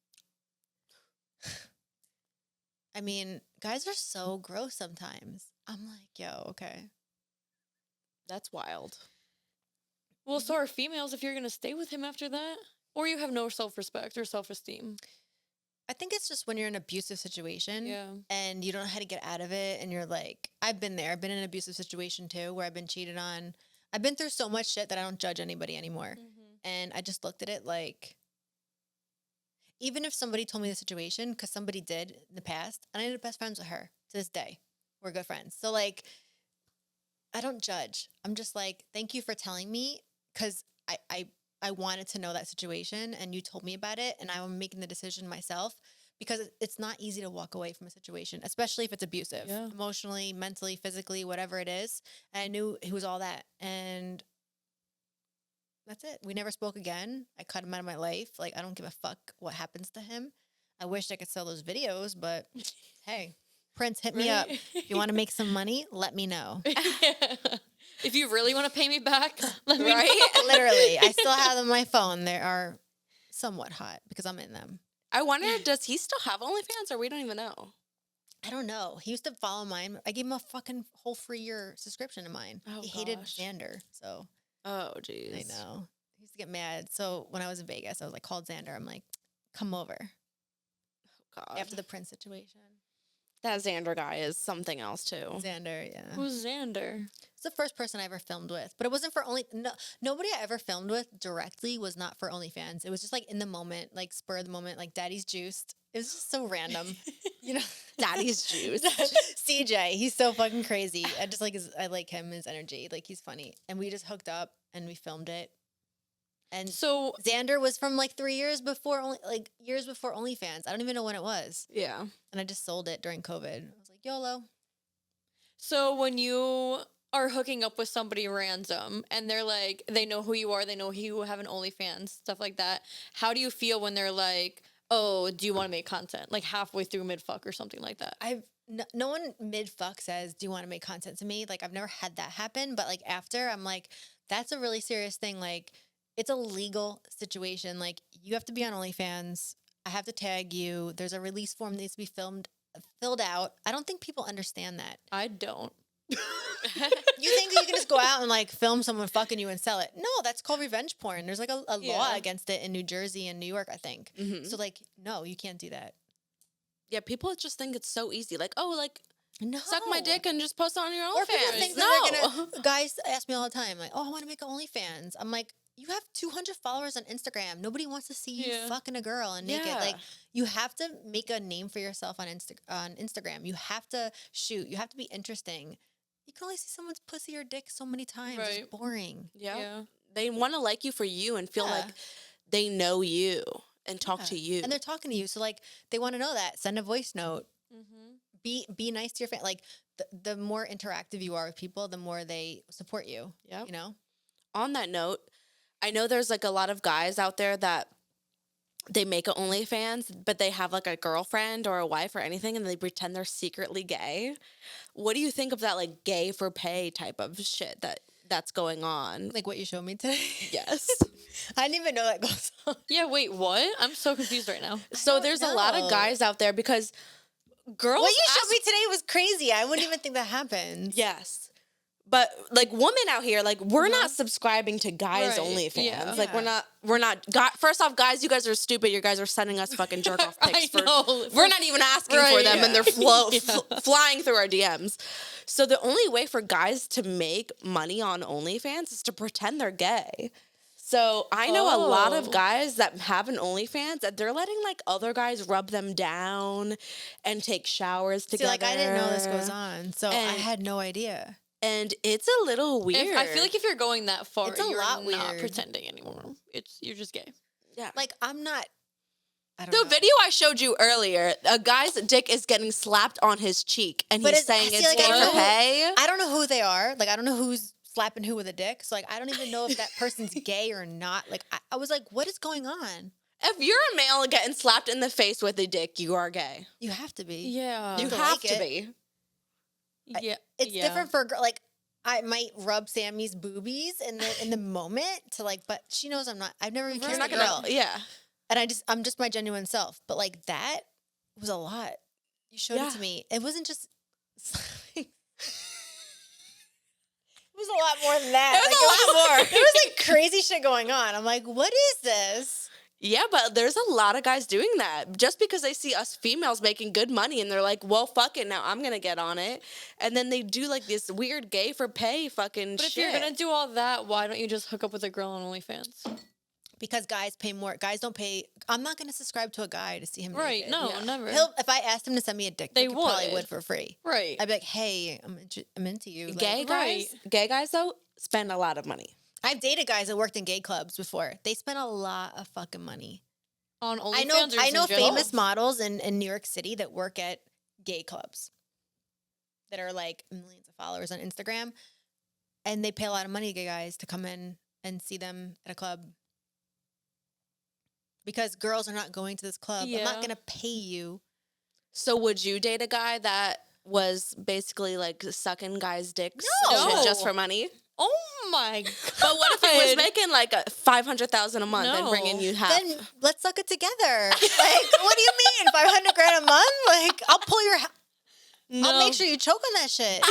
I mean, guys are so gross sometimes. I'm like, yo, okay. That's wild. Well, so are females if you're gonna stay with him after that? Or you have no self-respect or self-esteem. I think it's just when you're in an abusive situation Yeah. and you don't know how to get out of it. And you're like, I've been there. I've been in an abusive situation too, where I've been cheated on. I've been through so much shit that I don't judge anybody anymore. And I just looked at it like, even if somebody told me the situation, because somebody did in the past, and I ended up best friends with her to this day. We're good friends. So, like, I don't judge. I'm just like, thank you for telling me, because I wanted to know that situation, and you told me about it, and I'm making the decision myself, because it's not easy to walk away from a situation, especially if it's abusive, Yeah. emotionally, mentally, physically, whatever it is. And I knew he was all that, and that's it. We never spoke again. I cut him out of my life. Like, I don't give a fuck what happens to him. I wish I could sell those videos, but hey, Prince, hit me up. If you want to make some money, let me know. If you really want to pay me back, let me know. Right? Literally, I still have them on my phone. They are somewhat hot because I'm in them. I wonder, does he still have OnlyFans or we don't even know? I don't know. He used to follow mine. I gave him a fucking whole free year subscription to mine. Oh, He hated gosh. Xander, so Oh, jeez. I know. He used to get mad. So when I was in Vegas, I was like, called Xander. I'm like, come over. God. After the Prince situation. That Xander guy is something else too. Xander, yeah. Who's Xander? It's the first person I ever filmed with, but it wasn't for nobody I ever filmed with directly was not for OnlyFans. It was just like in the moment, like spur of the moment, like Daddy's juiced. It was just so random, you know. Daddy's juice. CJ, he's so fucking crazy. I like him, his energy, like he's funny, and we just hooked up and we filmed it. And So Xander was from like 3 years before, years before OnlyFans. I don't even know when it was, Yeah. and I just sold it during COVID. I was like, YOLO. So when you are hooking up with somebody random and they're like, they know who you are, they know you have an OnlyFans, stuff like that. How do you feel when they're like, oh, do you want to make content? Like halfway through mid fuck or something like that. No one mid fuck says, do you want to make content to me? Like, I've never had that happen, but like after, I'm like, that's a really serious thing. Like, it's a legal situation. Like, you have to be on OnlyFans. I have to tag you. There's a release form that needs to be filled out. I don't think people understand that. I don't. You think that you can just go out and like film someone fucking you and sell it? No, that's called revenge porn. There's like a law Yeah. against it in New Jersey and New York, I think. Mhm. So like, no, you can't do that. Yeah, people just think it's so easy. Like, oh, like, No. suck my dick and just post it on your Or people OnlyFans. think No. that they're gonna. Guys ask me all the time, like, "Oh, I want to make an OnlyFans." I'm like, "You have 200 followers on Instagram. Nobody wants to see you Yeah. fucking a girl and naked. Yeah. Like, you have to make a name for yourself on Instagram. You have to shoot. You have to be interesting. You can only see someone's pussy or dick so many times. Right. It's boring. Yeah. They want to like you for you and feel Yeah. like they know you and talk Yeah. to you. And they're talking to you. So, like, they want to know that. Send a voice note. Mm-hmm. Be nice to your fan. Like, the more interactive you are with people, the more they support you. Yep. You know? On that note, I know there's like a lot of guys out there that they make a OnlyFans, but they have like a girlfriend or a wife or anything, and they pretend they're secretly gay. What do you think of that, like gay for pay type of shit that's going on? Like what you showed me today. Yes. I didn't even know that goes on. Yeah, wait, what? I'm so confused right now. So don't there's a lot of know. guys out there because girls. What you showed ask- me today was crazy. I wouldn't even think that happens. Yes. But like women out here, like we're not subscribing to guys Right, OnlyFans. yeah. Like we're not. First off, guys, you guys are stupid. You guys are sending us fucking jerk off pics I for. know. We're not even asking for Right, them, and they're yeah. flying through our DMs. So the only way for guys to make money on OnlyFans is to pretend they're gay. So I know a lot of Oh. guys that have an OnlyFans that they're letting like other guys rub them down and take showers See, together. like I didn't know this goes on, so I And- had no idea. And it's a little weird. I feel like if you're going that far, It's a you're lot not weird. pretending anymore. You're just gay. yeah. Like I'm not. I don't The know. video I showed you earlier, a guy's dick is getting slapped on his cheek, and But he's it's- I saying see, it's like, I gay don't for know- pay. I don't know who they are. Like I don't know who's slapping who with a dick. So like I don't even know if that person's gay or not. Like I was like, what is going on? If you're a male getting slapped in the face with a dick, you are gay. You have to be. Yeah. You to have like to it. be. Yeah. It's yeah. different for a girl. Like I might rub Sammy's boobies in the moment to like, but she knows I'm not. I've never even You're kissed a not girl, gonna. Yeah. and I'm just my genuine self. But like that was a lot. You showed it Yeah. to me. It wasn't just. It was a lot more than that. It was a lot more. There was like crazy shit going on. I'm like, what is this? Yeah, but there's a lot of guys doing that just because they see us females making good money and they're like, well, fuck it, now I'm gonna get on it. And then they do like this weird gay for pay fucking But if shit. you're gonna do all that, why don't you just hook up with a girl on OnlyFans? Because guys pay more. Guys don't pay. I'm not going to subscribe to a guy to see him Right? naked. No, Yeah. never. If I asked him to send me a dick, They pic, he probably would. would for free. Right. I'd be like, hey, I'm into you. Like, Gay guys, gay guys though, spend a lot of money. I've dated guys that worked in gay clubs before. They spent a lot of fucking money. On OnlyFans. I know. or just I in know general? famous models in New York City that work at gay clubs that are like millions of followers on Instagram, and they pay a lot of money to gay guys to come in and see them at a club. Because girls are not going to this club. I'm not Yeah. gonna pay you. So would you date a guy that was basically like sucking guys' dicks No. just for money? Oh my god. But what if he was making like $500,000 a month and No. bringing you half? Then let's suck it together. Like, what do you mean, $500,000 a month? Like, I'll pull your. I'll make sure you choke on that shit.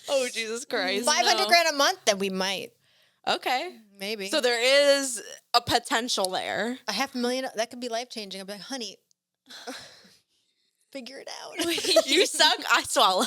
Oh Jesus Christ! $500,000 a month, then we might, Okay, maybe. so there is a potential there. $500,000 that could be life changing. I'd be like, honey, figure it out. You suck, I swallow.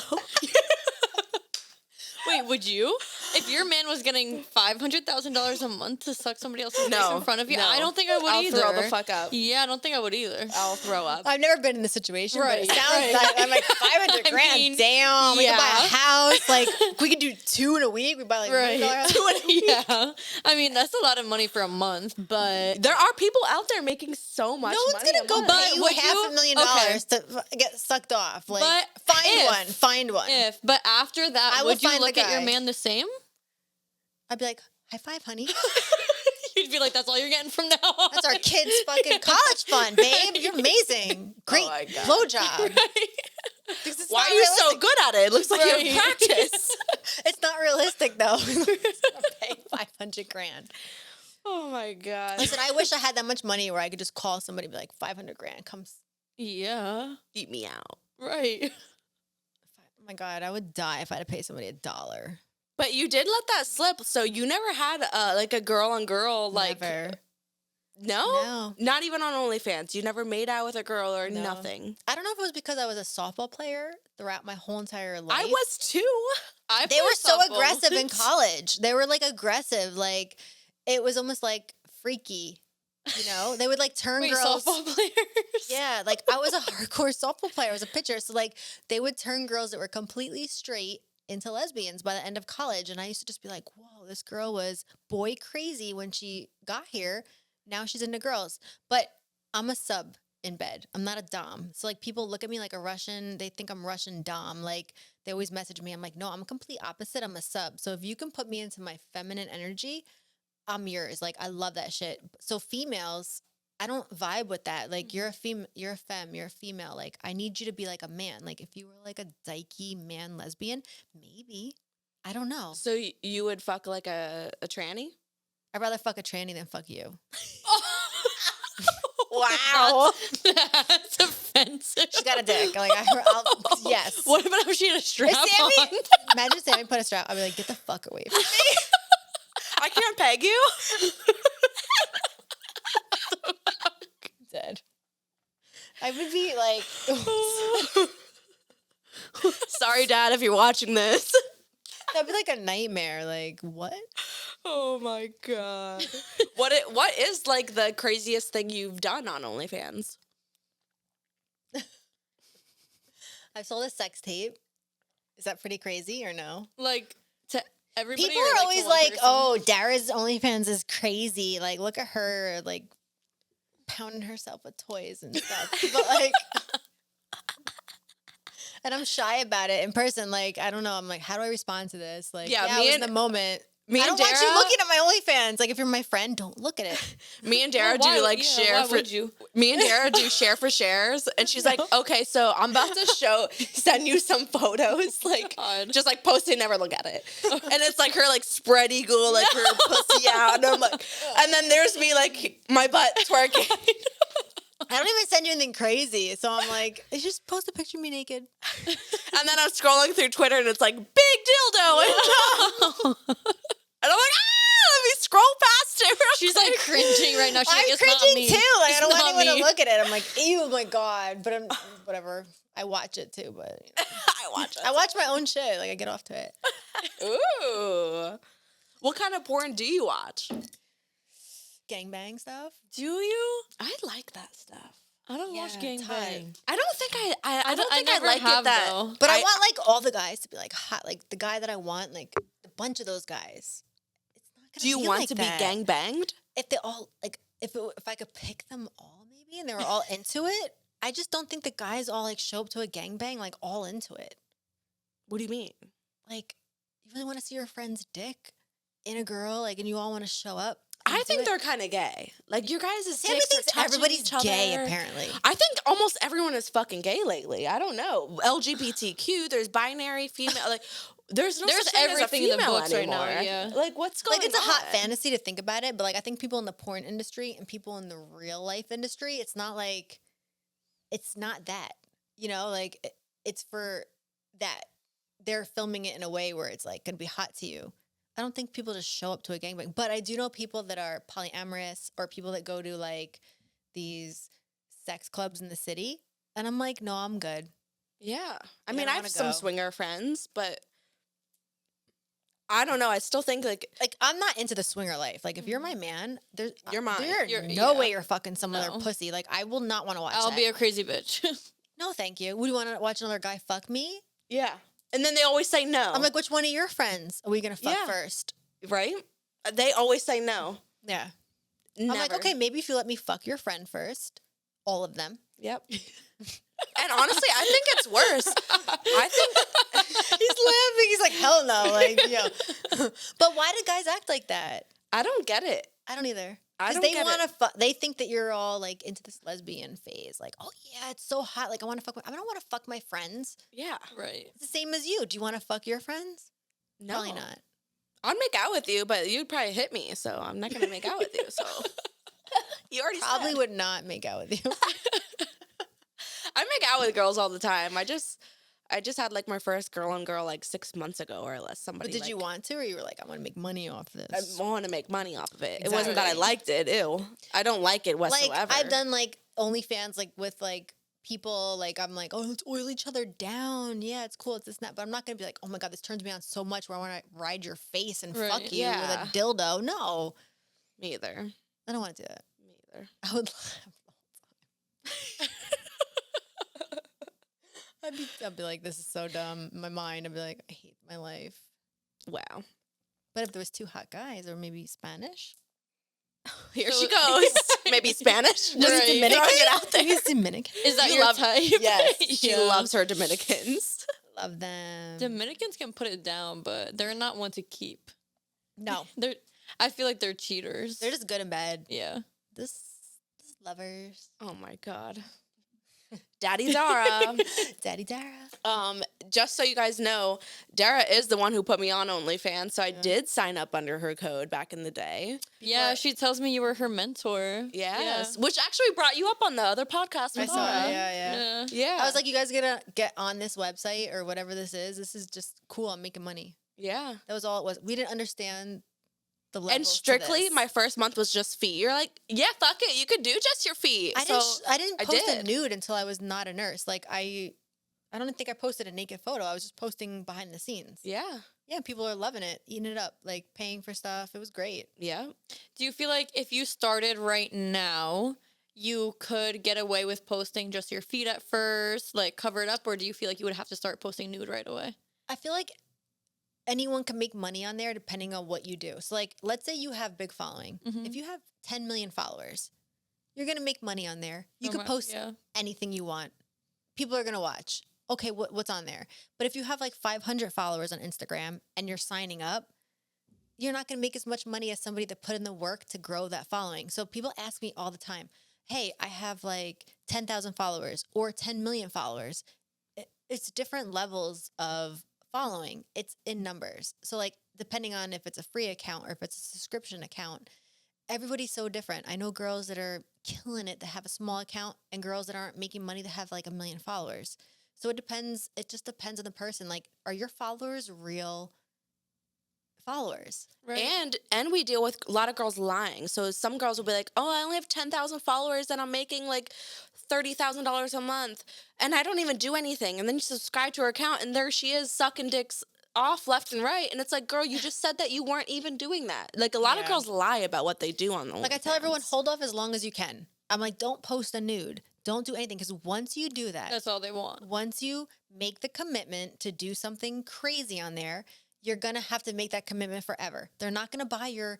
Wait, would you? If your man was getting $500,000 a month to suck somebody else's dick No, in front of you, no. I don't think I would I'll either. throw the fuck up. Yeah, I don't think I would either. I'll throw up. I've never been in this situation, but it Right, sounds right. like I'm like $500,000. I mean, Damn, we could buy yeah. a house. Like we could do 2 in a week. We buy like Right. $1 house. Yeah. I mean, that's a lot of money for a month, but There are people out there making so much No one's money. gonna a go month. pay you would you? $500,000 to get sucked off. Like, But find one. but after that, I will would you find the look at your guy. man the same? I'd be like, high five, honey. You'd be like, that's all you're getting from now on. That's our kids' fucking college fund, babe. You're amazing. Great my God. blowjob. Because it's Why not are you so realistic. good at it? It looks like you Right. have practice. It's not realistic though. Pay $500,000. Oh my god. Listen, I wish I had that much money where I could just call somebody and be like, $500,000 comes. Yeah. Eat me out. Right. Oh my God, I would die if I had to pay somebody $1. But you did let that slip, so you never had like a girl on girl like Never. no? No. Not even on OnlyFans. You never made out with a girl or No. nothing. I don't know if it was because I was a softball player throughout my whole entire life. I was too. They were so aggressive in college. They were like aggressive. Like it was almost like freaky. You know, they would like turn Wait, girls. softball players. Yeah, like I was a hardcore softball player. I was a pitcher. So like they would turn girls that were completely straight into lesbians by the end of college. And I used to just be like, whoa, this girl was boy crazy when she got here. Now she's into girls. But I'm a sub in bed. I'm not a dom. So like people look at me like a Russian. They think I'm Russian dom. Like they always message me. I'm like, no, I'm a complete opposite. I'm a sub. So if you can put me into my feminine energy, I'm yours. Like I love that shit. So females, I don't vibe with that. Like you're a femme, you're a female. Like I need you to be like a man. Like if you were like a dykey man lesbian, maybe. I don't know. So you would fuck like a tranny? I'd rather fuck a tranny than fuck you. Wow. That's offensive. She's got a dick. Like yes. What about if she had a strap If Sammy, on? imagine Sammy put a strap. I'd be like, get the fuck away from me. I can't peg you. Dead. I would be like, Sorry, Dad, if you're watching this. that'd be like a nightmare. Like what? Oh my god. What is like the craziest thing you've done on OnlyFans? I sold a sex tape. Is that pretty crazy or no? Like to everybody. People or, are to always one like, person? "Oh, Dara's OnlyFans is crazy. Like, look at her, like pounding herself with toys and stuff." But like, and I'm shy about it in person. Like, I don't know. I'm like, how do I respond to this? Like, Yeah, I was in the moment. me I and don't want you Dara- looking at my OnlyFans. Like, if you're my friend, don't look at it. Me and Dara Well, do why- like yeah, share why for would you? Me and Dara do share for shares, and she's like, "Okay, so I'm about to send you some photos, like God. just like post it, never look at it." And it's like her like spread eagle, like her pussy out, and I'm like, and then there's me like my butt twerking. I don't even send you anything crazy. So I'm like, just post a picture of me naked. And then I'm scrolling through Twitter, and it's like big dildo, and I'm like, let me scroll past it. real She's quick. like cringing right now. She's like, I'm it's not cringing me. too. Like, I It's don't want not anyone me. to look at it. I'm like, ew, my God. But I'm, whatever. I watch it too, but you know. I watch I watch my own shit. Like, I get off to it. it. Ooh, what kind of porn do you watch? Gangbang stuff. Do you? I like that stuff. I don't watch Yeah, it's hot. gangbang. I don't think I don't think I never like have, it that. though. But I want, like, all the guys to be, like, hot. Like, the guy that I want, like, a bunch of those guys. It's not gonna Do you feel want like to that. be gang banged? If they all, like, if I could pick them all, maybe, and they were all into it, I just don't think the guys all, like, show up to a gangbang, like, all into it. What do you mean? Like, you really want to see your friend's dick in a girl, like, and you all want to show up? I and think do it? they're kind of gay. Like your guys' Sammy dicks are thinks touching everybody's each other. gay, apparently. I think almost everyone is fucking gay lately. I don't know. LGBTQ. There's binary female. Like there's no There's such thing as a everything in the female books right now, anymore. yeah. Like what's going on? Like, it's a hot fantasy to think about it, but, like, I think people in the porn industry and people in the real life industry, it's not that, you know, like, it's for that. They're filming it in a way where it's, like, going to be hot to you. I don't think people just show up to a gangbang, but I do know people that are polyamorous or people that go to, like, these sex clubs in the city, and I'm like, no, I'm good. Yeah. I I mean, don't I have wanna some go. swinger friends, but I don't know. I still think like Like, I'm not into the swinger life. Like, if you're my man, there's You're mine. There's You're- no yeah. way you're fucking some other No. pussy. Like, I will not want to watch I'll that. be a crazy bitch. No, thank you. Would you want to watch another guy fuck me? yeah. And then they always say no. I'm like, which one of your friends are we gonna fuck Yeah. first? right? They always say no. Yeah. Never. I'm like, okay, maybe if you let me fuck your friend first, all of them. Yep. And honestly, I think it's worse. I think He's laughing. He's like, hell no. Like, yo. But why do guys act like that? I don't get it. I don't either. I Because don't they get want it. to they think that you're all like into this lesbian phase. Like, oh yeah, it's so hot. Like, I want to fuck. I don't want to fuck my friends. Yeah. Right. It's the same as you. Do you want to fuck your friends? No. Probably not. I'd make out with you, but you'd probably hit me, so I'm not gonna make out with you. So you already Probably said. would not make out with you. I make out with girls all the time. I just had like my first girl on girl like 6 months ago or less. Somebody. But did you like, want to, or you were like, I want to make money off I this? want to make money off of it. It wasn't that I Exactly. liked it. Ew. I don't like it whatsoever. Like, I've done like OnlyFans like with like people, like, I'm like, oh, let's oil each other down. Yeah, it's cool. It's this and that. But I'm not gonna be like, oh my God, this turns me on so much where I want to ride your face and Right. fuck you Yeah. with a dildo. No, Me either. I don't want to do that. Me together. I would laugh the whole time. I'd be like, this is so dumb. In my mind, I'd be like, I hate my life. Wow. But if there was 2 hot guys, or maybe Spanish, Here So- she goes. Maybe Spanish. Just Right. Dominican. Throwing it out there. maybe Dominican. Is that You your love- type? Yes. She Yeah. loves her Dominicans. Love them. Dominicans can put it down, but they're not one to keep. No, I feel like they're cheaters. they're just good in bed. yeah. This lovers. Oh my God. Daddy Dara. Daddy Dara. Just so you guys know, Dara is the one who put me on OnlyFans, so I did sign up under her code back in the day. Yeah, she tells me you were her mentor. Yes. Which actually brought you up on the other podcast I with saw it. Dara. Yeah. Yeah. I was like, you guys gonna get on this website or whatever this is. This is just cool. I'm making money. yeah. That was all it was. We didn't understand the levels And to strictly, this. my first month was just feet. You're like, yeah, fuck it. You could do just your feet. I didn't I post a did. nude until I was not a nurse. Like I don't think I posted a naked photo. I was just posting behind the scenes. Yeah. Yeah, people are loving it, eating it up, like paying for stuff. It was great. Yeah. Do you feel like if you started right now, you could get away with posting just your feet at first, like cover it up, or do you feel like you would have to start posting nude right away? I feel like anyone can make money on there depending on what you do. So like, let's say you have big following. If you have 10 million followers, you're going to make money on there. You could post anything you want. People are going to watch. Okay, what's on there? But if you have like 500 followers on Instagram and you're signing up, you're not going to make as much money as somebody that put in the work to grow that following. So people ask me all the time, hey, I have like 10,000 followers or 10 million followers. It's different levels of following. It's in numbers. So like depending on if it's a free account or if it's a subscription account, everybody's so different. I know girls that are killing it that have a small account and girls that aren't making money that have like 1 million followers. So it depends. It just depends on the person. Like, are your followers real followers? Right. And we deal with a lot of girls lying. So some girls will be like, oh, I only have 10,000 followers and I'm making like $30,000 a month and I don't even do anything. And then you subscribe to her account and there she is sucking dicks off left and right. And it's like, girl, you just said that you weren't even doing that. Like a lot of girls lie about what they do on the Like I tell everyone, hold off as long as you can. I'm like, don't post a nude. Don't do anything. Because once you do that, That's all they want. once you make the commitment to do something crazy on there, you're going to have to make that commitment forever. They're not going to buy your,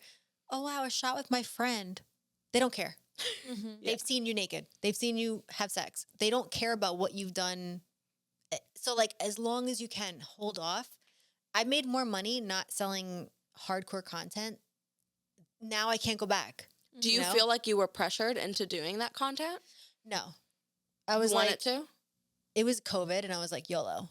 oh, wow, a shot with my friend. They don't care. They've seen you naked. They've seen you have sex. They don't care about what you've done. So, like, as long as you can, hold off. I made more money not selling hardcore content. Now I can't go back. Do you know? feel like you were pressured into doing that content? No. I was Want like, it to? it was COVID, and I was like, YOLO.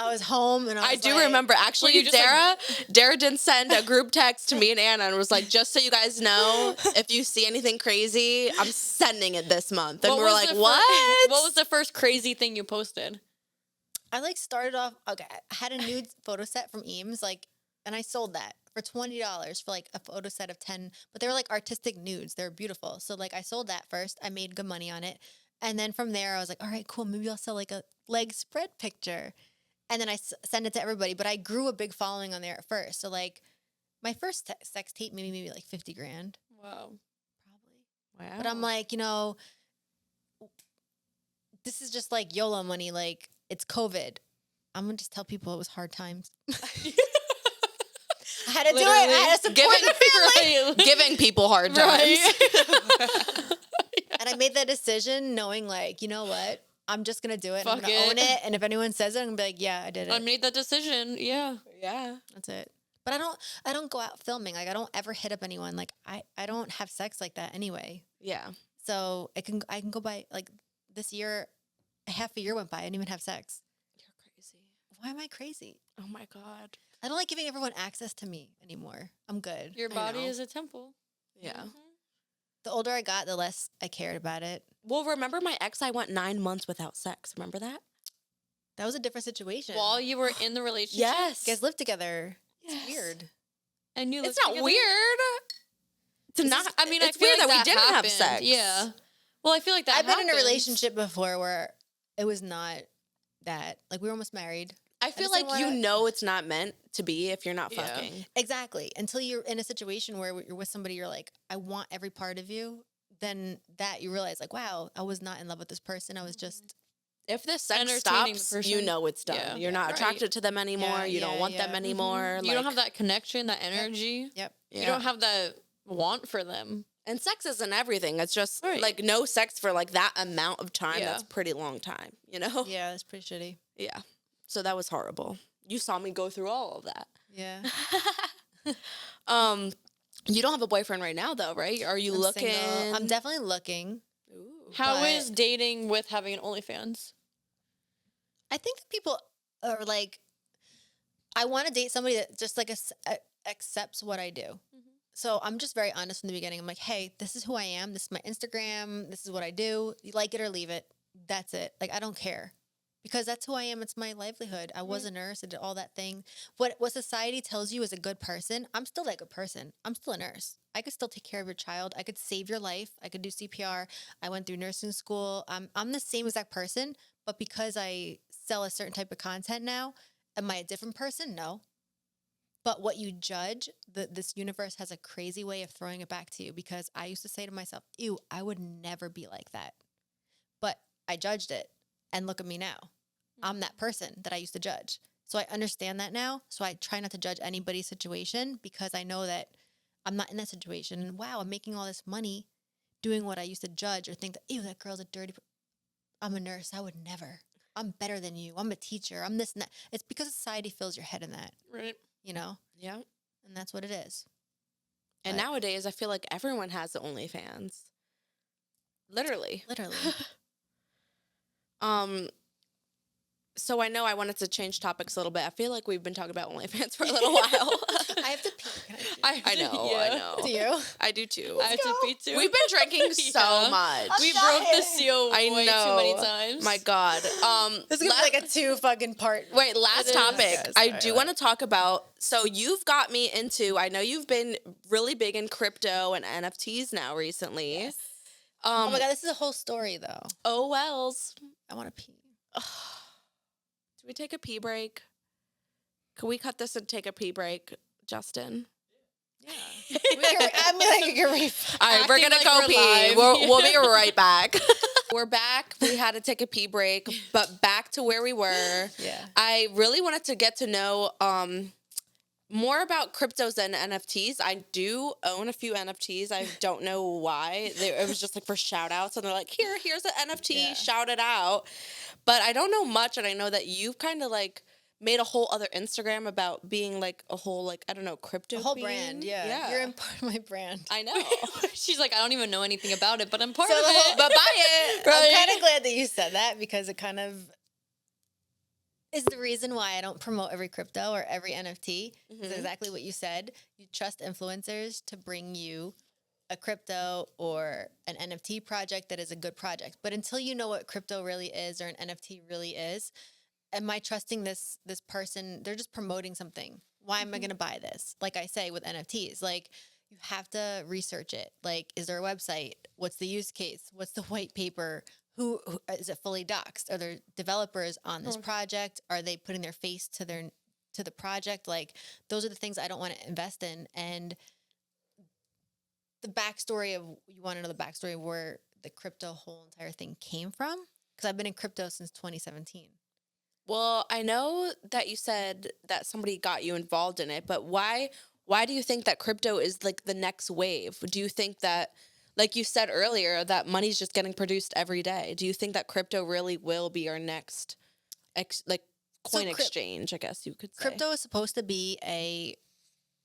I was home, and I do like, remember actually you just Dara did send a group text to me and Anna and was like, just so you guys know, if you see anything crazy, I'm sending it this month. And we were like, what? What was the first crazy thing you posted? I like started off. Okay, I had a nude photo set from Eames, like, and I sold that for $20 for like a photo set of 10. But they were like artistic nudes. They were beautiful. So like I sold that first. I made good money on it, and then from there I was like, all right, cool. Maybe I'll sell like a leg spread picture, and then I send it to everybody. But I grew a big following on there at first. So like my first sex tape maybe like 50 grand, Wow. probably. Wow. But I'm like, this is just like YOLO money. Like, it's COVID. I'm going to just tell people it was hard times. I had to do it. I had to support the family. Giving people hard times. And I made that decision knowing, like, you know what? I'm just going to do it. I'm Fuck going to it. own it. And if anyone says it, I'm going to be like, yeah, I did it. I made that decision. Yeah. Yeah. That's it. But I don't go out filming. Like, I don't ever hit up anyone. Like, I don't have sex like that anyway. Yeah. So I can go by, like, this year, half a year went by. I didn't even have sex. You're crazy. Why am I crazy? Oh my God. I don't like giving everyone access to me anymore. I'm good. Your I body know. is a temple. Yeah. The older I got, the less I cared about it. Well, remember my ex, I went 9 months without sex. Remember that? That was a different situation. While you were in the relationship. Yes. You guys live together. It's Yes. weird. And you It's lived not together? weird. To not, I mean, it's I feel weird like that we didn't have happened. sex. Yeah. Well, I feel like that I've been in a happens. relationship before where it was not that. Like, we were almost married. I feel just didn't like you wanna- know it's not meant to be if you're not Yeah. fucking. Exactly. Until you're in a situation where you're with somebody, you're like, I want every part of you. Then that you realize, like, wow, I was not in love with this person. I was just If the sex Entertaining the stops, you person. know it's done. Yeah. You're not Right. attracted to them anymore. Yeah, You don't yeah, want them yeah. anymore. You don't have that connection, that energy. yep. Yeah. You don't have that want for them. And sex isn't everything. It's just Right. like no sex for like that amount of time. Yeah. That's a pretty long time, you know? Yeah, that's pretty shitty. Yeah. So that was horrible. You saw me go through all of that. Yeah. You don't have a boyfriend right now though, right? Are you I'm looking? single. I'm definitely looking. Ooh. How But- is dating with having an OnlyFans? I think that people are like, I want to date somebody that just like accepts what I do. So I'm just very honest from the beginning. I'm like, hey, this is who I am. This is my Instagram. This is what I do. You like it or leave it. That's it. Like, I don't care. Because that's who I am. It's my livelihood. I was a nurse. I did all that thing. What society tells you is a good person, I'm still that good person. I'm still a nurse. I could still take care of your child. I could save your life. I could do CPR. I went through nursing school. I'm the same exact person, but because I sell a certain type of content now, am I a different person? No. But what you judge, this universe has a crazy way of throwing it back to you, because I used to say to myself, ew, I would never be like that. But I judged it. And look at me now. I'm that person that I used to judge. So I understand that now. So I try not to judge anybody's situation, because I know that I'm not in that situation. And wow, I'm making all this money doing what I used to judge or think that, ew, that girl's a dirty. I'm a nurse. I would never. I'm better than you. I'm a teacher. I'm this and that. It's because society fills your head in that, Right. you know? Yeah. And that's what it is. And But- nowadays, I feel like everyone has the OnlyFans. Literally. Literally. So I know I wanted to change topics a little bit. I feel like we've been talking about OnlyFans for a little while. I have to pee. Can I pee? I know. Yeah. I know. Do you? I do too. I have to pee too. We've been drinking so Yeah. much. We shot broke the it. seal I way know. too many times. My God. This is gonna be like a 2 fucking part. Wait, last It is. topic. Yes, I sorry, do want to talk about. So you've got me into. I know you've been really big in crypto and NFTs now recently. Oh my God, this is a whole story though. Oh wells. I want to pee. Do we take a pee break? Can we cut this and take a pee break, Justin? I'm like, you're All right, we're Acting gonna like go we're pee. live. We'll be right back. We're back. We had to take a pee break, but back to where we were. Yeah. I really wanted to get to know more about cryptos and NFTs. I do own a few NFTs. I don't know why. It was just like for shout outs, and they're like, here's an NFT, Yeah. shout it out. But I don't know much, and I know that you've kind of like made a whole other Instagram about being like a whole, like, I don't know, crypto The whole queen? brand, yeah. You're in part of my brand. I know. She's like, I don't even know anything about it, but I'm part So of the it. whole- But buy it. I'm kind of glad that you said that, because it kind of is the reason why I don't promote every crypto or every NFT. It's exactly what you said. You trust influencers to bring you a crypto or an NFT project that is a good project. But until you know what crypto really is or an NFT really is, am I trusting this person? They're just promoting something. Why am I going to buy this? Like I say with NFTs, like you have to research it. Like, is there a website? What's the use case? What's the white paper? Who is it fully doxed? Are there developers on this project? Are they putting their face to the project? Like, those are the things I don't want to invest in. And the backstory of, you want to know the backstory of where the crypto whole entire thing came from? Because I've been in crypto since 2017. Well, I know that you said that somebody got you involved in it, but why do you think that crypto is like the next wave? Do you think that, like you said earlier, that money's just getting produced every day? Do you think that crypto really will be our next coin exchange, I guess you could say? Crypto is supposed to be a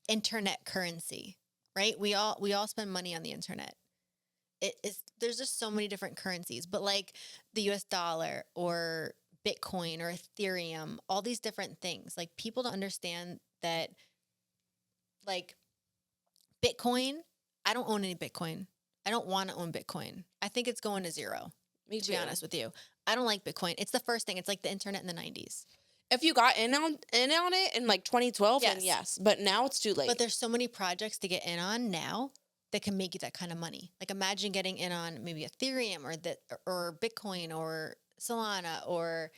internet currency, right? We all spend money on the internet. There's just so many different currencies, but like the US dollar or Bitcoin or Ethereum, all these different things. Like, people don't understand that, like, Bitcoin, I don't own any Bitcoin. I don't want to own Bitcoin. I think it's going to zero, Me to be honest with you. I don't like Bitcoin. It's the first thing. It's like the internet in the 90s. If you got in on it in like 2012, then Yes. yes. But now it's too late. But there's so many projects to get in on now that can make you that kind of money. Like, imagine getting in on maybe Ethereum or Bitcoin or Solana or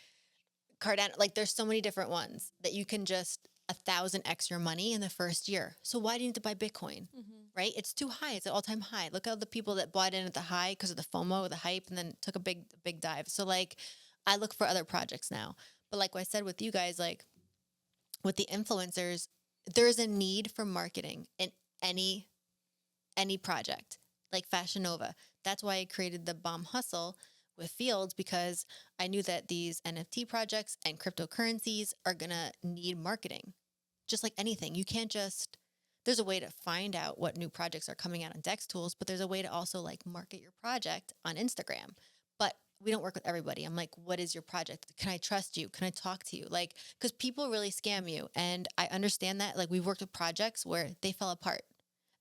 Cardano, like there's so many different ones that you can just 1,000x your money in the first year. So why do you need to buy Bitcoin? Right? It's too high. It's an all-time high. Look at the people that bought in at the high because of the FOMO, the hype, and then took a big dive. So like I look for other projects now. But like I said with you guys, like with the influencers, there's a need for marketing in any project, like Fashion Nova. That's why I created the Bomb Hustle with Fields, because I knew that these NFT projects and cryptocurrencies are going to need marketing. Just like anything, you can't just, there's a way to find out what new projects are coming out on Dex Tools, but there's a way to also like market your project on Instagram. But we don't work with everybody. I'm like, what is your project? Can I trust you? Can I talk to you? Like, because people really scam you. And I understand that. Like, we've worked with projects where they fell apart.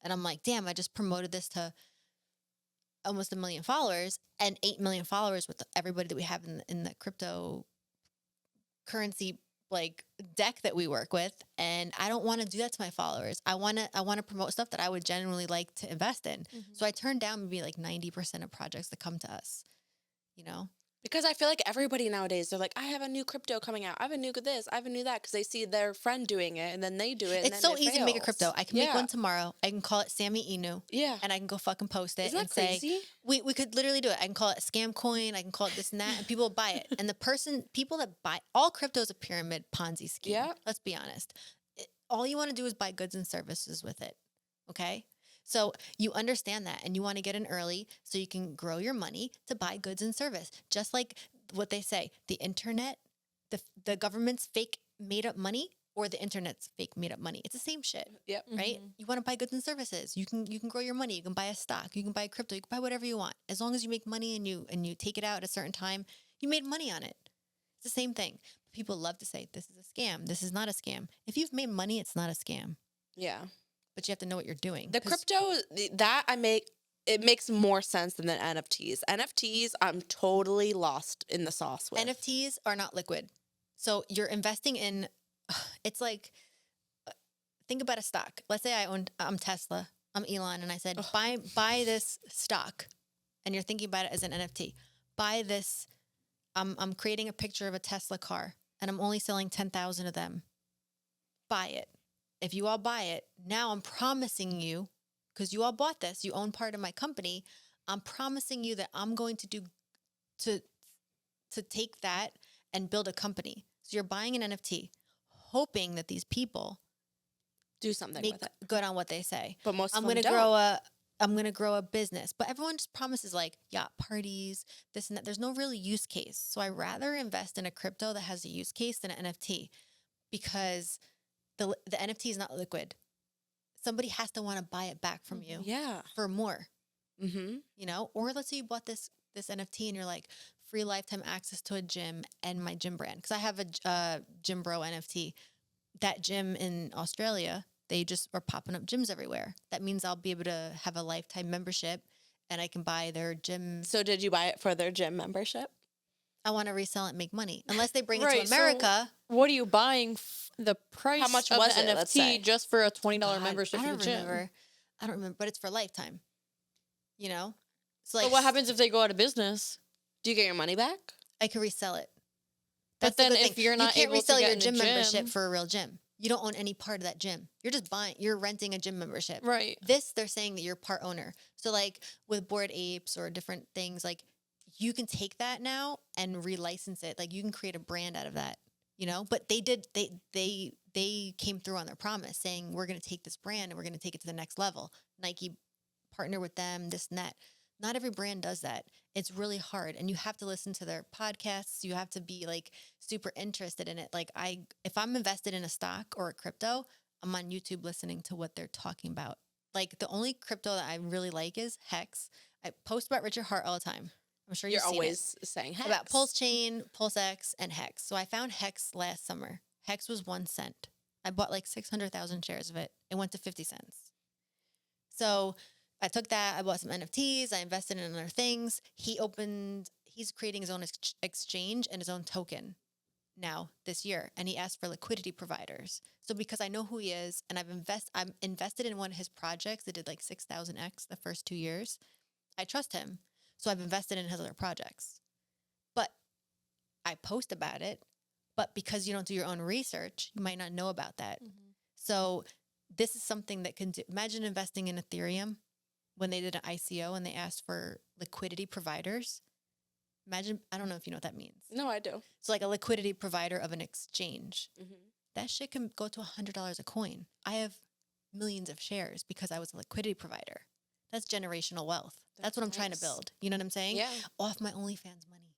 And I'm like, damn, I just promoted this to almost 1 million followers and 8 million followers with everybody that we have in the cryptocurrency like deck that we work with. And I don't want to do that to my followers. I want to promote stuff that I would genuinely like to invest in. So I turn down maybe like 90% of projects that come to us, you know? Because I feel like everybody nowadays, they're like, I have a new crypto coming out. I have a new this. I have a new that. Because they see their friend doing it and then they do it. And It's then so easy to make a crypto. I can make Yeah. one tomorrow. I can call it Sammy Inu. Yeah. And I can go fucking post it Isn't and that say, crazy? we could literally do it. I can call it Scam Coin. I can call it this and that. And people will buy it. And people that buy, all crypto is a pyramid Ponzi scheme. Yeah. Let's be honest. All you want to do is buy goods and services with it. Okay? So you understand that and you want to get in early so you can grow your money to buy goods and service. Just like what they say, the internet, the government's fake made up money or the internet's fake made up money. It's the same shit. Yep. Right? You want to buy goods and services. You can grow your money. You can buy a stock. You can buy crypto. You can buy whatever you want. As long as you make money and you take it out at a certain time, you made money on it. It's the same thing. People love to say this is a scam. This is not a scam. If you've made money, it's not a scam. Yeah. But you have to know what you're doing. The crypto it makes more sense than the NFTs. NFTs, I'm totally lost in the sauce with. NFTs are not liquid. So you're investing in, it's like, think about a stock. Let's say I'm Tesla, I'm Elon, and I said, buy this stock. And you're thinking about it as an NFT. Buy this, I'm creating a picture of a Tesla car, and I'm only selling 10,000 of them. Buy it. If you all buy it, now I'm promising you, because you all bought this, you own part of my company, I'm promising you that I'm going to do to take that and build a company. So you're buying an NFT, hoping that these people do something make with it. good on what they say. But most I'm of them gonna don't. I'm gonna grow a business. But everyone just promises like yacht parties, this and that. There's no real use case. So I rather invest in a crypto that has a use case than an NFT, because the NFT is not liquid. Somebody has to want to buy it back from you for more, you know? Or let's say you bought this NFT and you're like, free lifetime access to a gym and my gym brand. Because I have a Gym Bro NFT. That gym in Australia, they just are popping up gyms everywhere. That means I'll be able to have a lifetime membership and I can buy their gym. So did you buy it for their gym membership? I want to resell it and make money. Unless they bring it Right, to so America. What are you buying? The price How much of was the it, let's NFT say? just for a $20 God, membership I for don't the gym? remember. I don't remember, but it's for lifetime. You know? So like, But what happens if they go out of business? Do you get your money back? I could resell it. But the then good if thing. you're not you can't able to resell get your in a gym membership gym- for a real gym. You don't own any part of that gym. You're just you're renting a gym membership. Right. This, they're saying that you're part owner. So like with Bored Apes or different things, like you can take that now and relicense it. Like you can create a brand out of that, you know? But they came through on their promise saying, we're going to take this brand and we're going to take it to the next level. Nike partner with them, this and that. Not every brand does that. It's really hard. And you have to listen to their podcasts. You have to be like super interested in it. Like if I'm invested in a stock or a crypto, I'm on YouTube listening to what they're talking about. Like the only crypto that I really like is Hex. I post about Richard Hart all the time. I'm sure You're you've seen always saying it. Hex. About Pulse Chain, Pulse X, and Hex. So I found Hex last summer. Hex was 1 cent. I bought like 600,000 shares of it. It went to 50 cents. So I took that. I bought some NFTs. I invested in other things. He's creating his own exchange and his own token now this year. And he asked for liquidity providers. So because I know who he is and I'm invested in one of his projects that did like 6,000x the first 2 years. I trust him. So I've invested in his other projects. But I post about it, But because you don't do your own research, you might not know about that. So this is something that can do. Imagine investing in Ethereum when they did an ICO and they asked for liquidity providers. Imagine, I don't know if you know what that means. No, I do. So like a liquidity provider of an exchange. That shit can go to $100 a coin. I have millions of shares because I was a liquidity provider. That's generational wealth. That's what I'm trying to build. You know what I'm saying? Yeah. Off my OnlyFans money.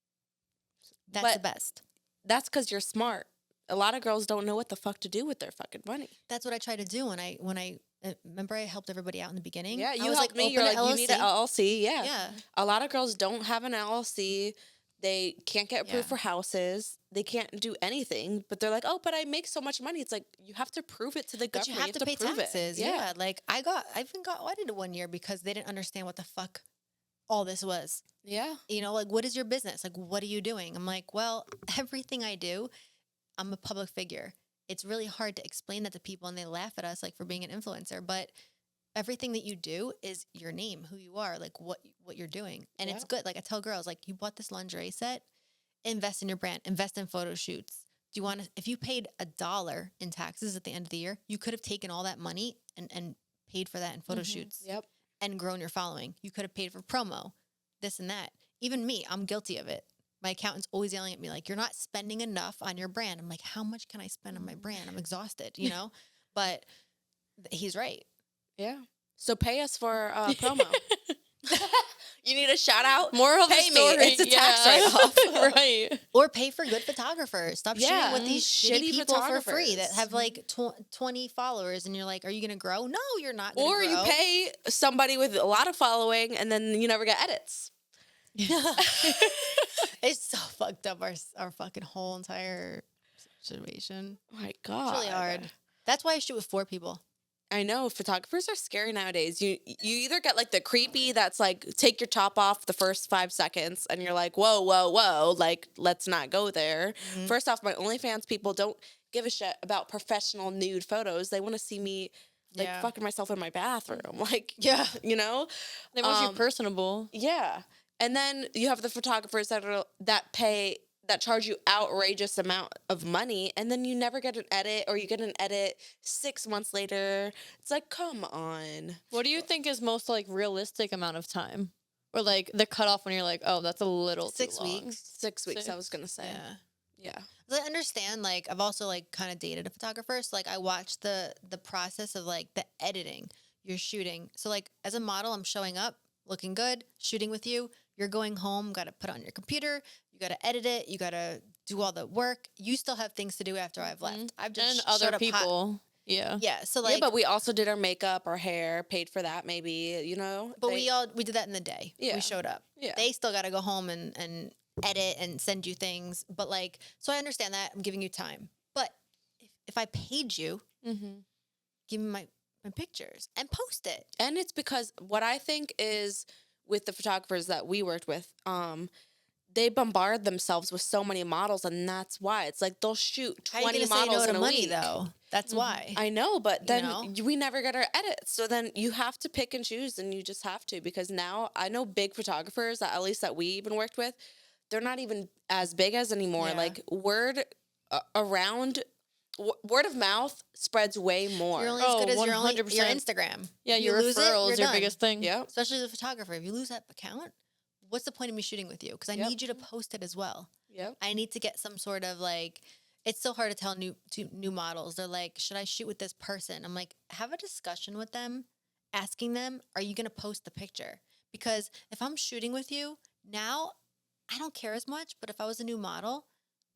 That's the best. That's because you're smart. A lot of girls don't know what the fuck to do with their fucking money. That's what I try to do when I remember I helped everybody out in the beginning. Yeah, I you was helped me. You're open like, a you need an LLC. Yeah. Yeah. A lot of girls don't have an LLC. They can't get approved for houses. They can't do anything. But they're like, oh, but I make so much money. It's like, you have to prove it to the But government. you have to pay prove taxes. It. Yeah. Like I even got audited one year because they didn't understand what the fuck all this was. Yeah. You know, like, what is your business? Like, what are you doing? I'm like, well, everything I do, I'm a public figure. It's really hard to explain that to people and they laugh at us like for being an influencer. But everything that you do is your name, who you are, like what you're doing. And it's good. Like I tell girls, like, you bought this lingerie set, invest in your brand, invest in photo shoots. Do you want to, if you paid $1 in taxes at the end of the year, you could have taken all that money and paid for that in photo shoots. Yep. And grown your following. You could have paid for promo, this and that. Even me, I'm guilty of it. My accountant's always yelling at me like, you're not spending enough on your brand. I'm like, how much can I spend on my brand? I'm exhausted, you know? But he's right. Yeah. So pay us for promo. You need a shout out? Moral of the Pay story. me. It's a tax write-off. Right. Or pay for good photographers. Stop Yeah. shooting with these shitty people for free that photographers. have like 20 followers and you're like, are you going to grow? No, you're not going to Or grow. you pay somebody with a lot of following and then you never get edits. It's so fucked up, our fucking whole entire situation. Oh my God. It's really hard. That's why I shoot with 4 people. I know photographers are scary nowadays. You either get like the creepy that's like take your top off the first 5 seconds and you're like, whoa, whoa, whoa, like let's not go there. First off, my OnlyFans people don't give a shit about professional nude photos. They want to see me like fucking myself in my bathroom. Like, you know? They want you personable. Yeah. And then you have the photographers that charge you outrageous amount of money, and then you never get an edit, or you get an edit 6 months later. It's like, come on. What do you think is most like realistic amount of time? Or like the cutoff when you're like, oh, that's a little 6 too long. weeks. 6 weeks, I 6. was gonna say. Yeah. I understand, like, I've also, like, kind of dated a photographer. So, like, I watched the process of, like, the editing. You're shooting. So, like, as a model, I'm showing up, looking good, shooting with you. You're going home, got to put it on your computer. You got to edit it. You got to do all the work. You still have things to do after I've left. I've just And other showed up hot. people. Yeah. Yeah, so, like, Yeah, but we also did our makeup, our hair, paid for that maybe, you know? but we did that in the day. Yeah. We showed up. Yeah. They still got to go home and edit and send you things. But, like, so I understand that. I'm giving you time. But if I paid you, give me my pictures and post it. And it's because what I think is with the photographers that we worked with, they bombard themselves with so many models, and that's why it's like they'll shoot How are you 20 gonna say models no in to a money, week. though? That's why. I know, but then know? we never get our edits. So then you have to pick and choose, and you just have to, because now I know big photographers that at least that we even worked with, they're not even as big as anymore. Yeah. Like word of mouth spreads way more. You're only as good as your 100%. Instagram. Yeah, If your you lose it, referral you're is your done. biggest thing. Yeah. Especially the photographer. If you lose that account, what's the point of me shooting with you? Because I need you to post it as well. Yep. I need to get some sort of, like, it's so hard to tell new models. They're like, should I shoot with this person? I'm like, have a discussion with them, asking them, are you going to post the picture? Because if I'm shooting with you now, I don't care as much. But if I was a new model,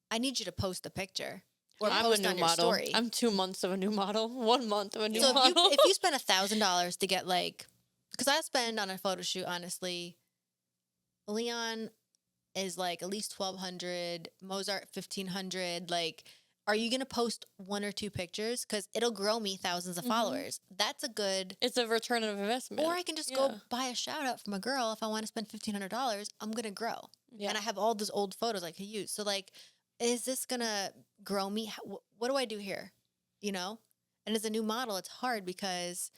I need you to post the picture or I'm post a new on your model. story. I'm 2 months of a new model. 1 month of a new So model. if you spend $1,000 to get, like, because I spend on a photo shoot, honestly, Leon is like at least $1,200, Mozart $1,500. Like, are you gonna post 1 or 2 pictures? Because it'll grow me thousands of followers. That's a good. It's a return of investment. Or I can just go buy a shout out from a girl. If I want to spend $1,500, I'm gonna grow. Yeah. And I have all those old photos I could use. So, like, is this gonna grow me? What do I do here? You know? And as a new model, it's hard because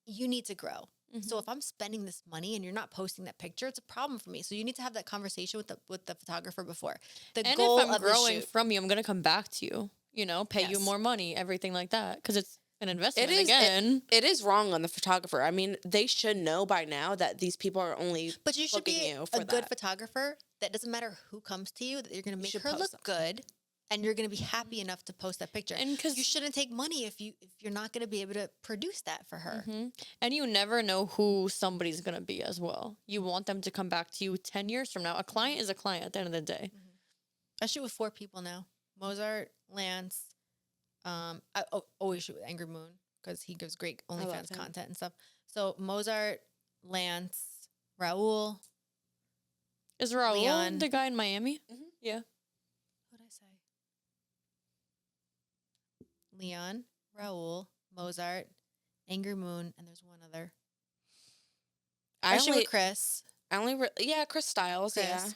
you need to grow. So if I'm spending this money and you're not posting that picture, it's a problem for me. So you need to have that conversation with the photographer before. The And goal if I'm of the growing shoot. from you, I'm gonna come back to you. You know, pay you Yes. more money, everything like that, because it's an investment. It is Again, it is wrong on the photographer. I mean, they should know by now that these people are only But you should booking be you for a good that. photographer. That doesn't matter who comes to you. That you're going to make should her post look something. good, and you're going to be happy enough to post that picture. And 'cause- you shouldn't take money if you're not going to be able to produce that for her. and you never know who somebody's gonna be as well. You want them to come back to you 10 years from now. A client is a client at the end of the day. I shoot with 4 people now: Mozart, Lance. I always shoot with Angry Moon because he gives great love OnlyFans him. content and stuff. So Mozart, Lance, Raul. Is Raul Leon. the guy in Miami? Yeah. What did I say? Leon, Raul, Mozart, Angry Moon, and there's one other. I shoot with Chris. Chris Styles. Chris. Yeah.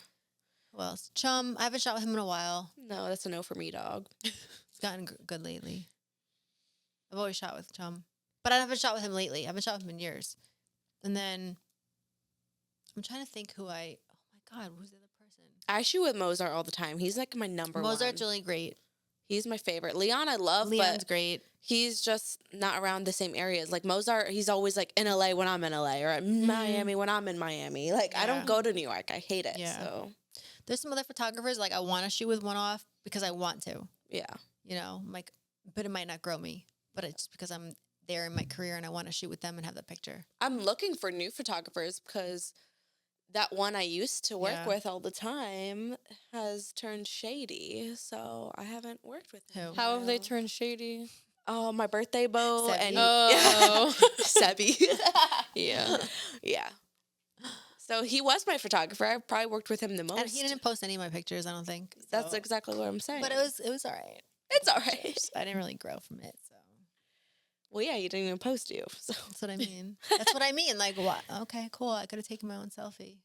Who else? Chum. I haven't shot with him in a while. No, that's a no for me, dog. He's gotten good lately. I've always shot with Chum, but I haven't shot with him lately. I haven't shot with him in years. And then I'm trying to think who I. Oh my God, who's the other person? I shoot with Mozart all the time. He's like my number Mozart's one. really great. He's my favorite. Leon, I love, Leon's but great. he's just not around the same areas. Like Mozart, he's always like in LA when I'm in LA, or in Miami when I'm in Miami. Like I Yeah. don't go to New York. I hate it. Yeah. So There's some other photographers like I want to shoot with one off because I want to. yeah. You know, like, but it might not grow me. But it's just because I'm there in my career and I want to shoot with them and have that picture. I'm looking for new photographers because that one I used to work Yeah. with all the time has turned shady. So I haven't worked with him. Who? How have they turned shady? Oh, my birthday bow Sebi. and Oh. Sebi. Yeah. Yeah. So he was my photographer. I probably worked with him the most. And he didn't post any of my pictures, I don't think. That's so- exactly what I'm saying. But it was all right. It's all right. I didn't really grow from it, so Well, yeah, you didn't even post you. So that's what I mean. That's what I mean. Like, what? Okay, cool. I could have taken my own selfie.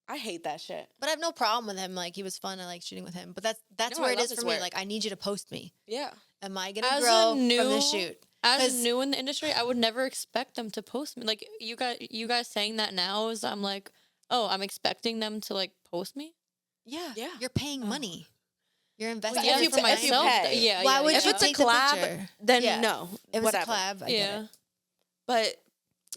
I hate that shit. But I have no problem with him. Like, he was fun. I like shooting with him. But that's No, where I it love is his for me. work. Like, I need you to post me. Yeah. Am I gonna As a grow from new- the shoot? As 'Cause- new in the industry, I would never expect them to post me. Like you guys saying that now is I'm like, oh, I'm expecting them to like post me. Yeah, Yeah. You're paying money. You're investing. yeah, in if it you for pay- if you myself. pay. yeah. Why yeah, would yeah. If you it's a take the collab, picture? then Yeah. no. If it's whatever. a collab, I get Yeah. it. But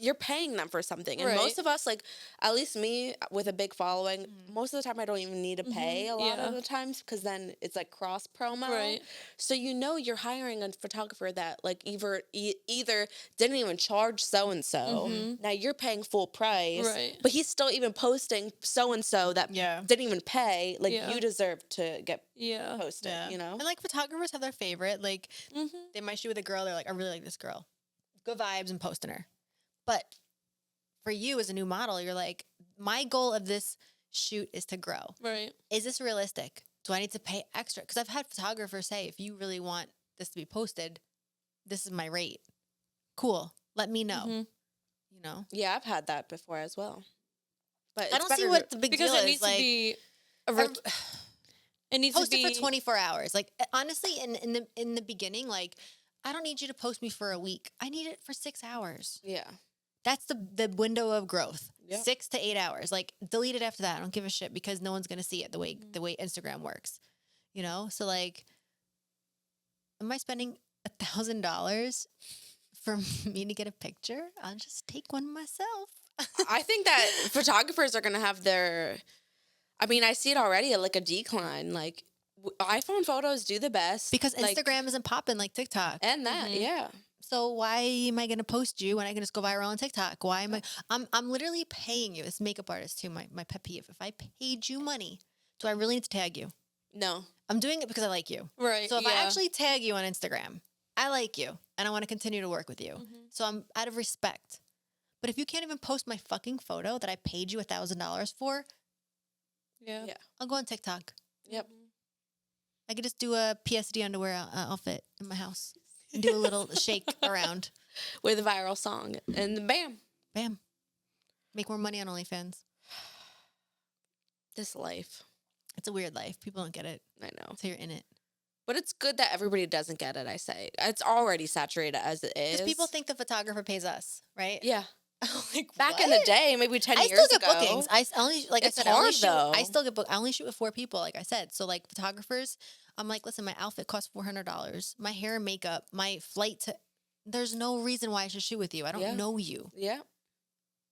you're paying them for something. And Right. most of us, like, at least me with a big following, most of the time I don't even need to pay a lot Yeah. of the times because then it's like cross promo. Right. So you know you're hiring a photographer that like either didn't even charge so and so. Now you're paying full price, Right. but he's still even posting so and so that Yeah. didn't even pay. Like Yeah. you deserve to get Yeah. posted. Yeah. You know. And like photographers have their favorite. Like they might shoot with a girl. They're like, I really like this girl. Good vibes and posting her. But for you as a new model, you're like, my goal of this shoot is to grow. Right. Is this realistic? Do I need to pay extra? Because I've had photographers say, if you really want this to be posted, this is my rate. Cool. Let me know. You know? Yeah, I've had that before as well. But I it's don't see better what the big Because deal it is. needs Like, to be it needs post to be it for 24 hours. Like honestly, in the beginning, like I don't need you to post me for a week. I need it for 6 hours. Yeah. That's the window of growth. Yep. 6 to 8 hours. Like delete it after that. I don't give a shit because no one's gonna see it the way Instagram works. You know? So like, am I spending $1,000 for me to get a picture? I'll just take one myself. I think that photographers are gonna have their. I mean, I see it already, like a decline. Like iPhone photos do the best Because like, Instagram isn't popping like TikTok. and that, yeah. So why am I going to post you when I can just go viral on TikTok? Why am I? I'm literally paying you. It's makeup artist too. My pet peeve. If I paid you money, do I really need to tag you? No, I'm doing it because I like you. right. So if I yeah. actually tag you on Instagram, I like you and I want to continue to work with you. So I'm out of respect. But if you can't even post my fucking photo that I paid you $1,000 for, yeah. yeah, I'll go on TikTok. yep. I could just do a PSD underwear outfit in my house and do a little shake around. With a viral song, and then bam, Bam. Make more money on OnlyFans. this life. It's a weird life. People don't get it I know, until you're in it. but it's good that everybody doesn't get it. I say it's already saturated as it is. Because people think the photographer pays us, right? yeah, Like, Back in the what? day, maybe 10 I years still get ago. bookings. I only, like It's I said, I only hard, shoot. though. I still get booked. I only shoot with 4 people, like I said. So like photographers, I'm like, listen, my outfit costs $400. My hair and makeup, my flight to. There's no reason why I should shoot with you. I don't Yeah. know you. Yeah.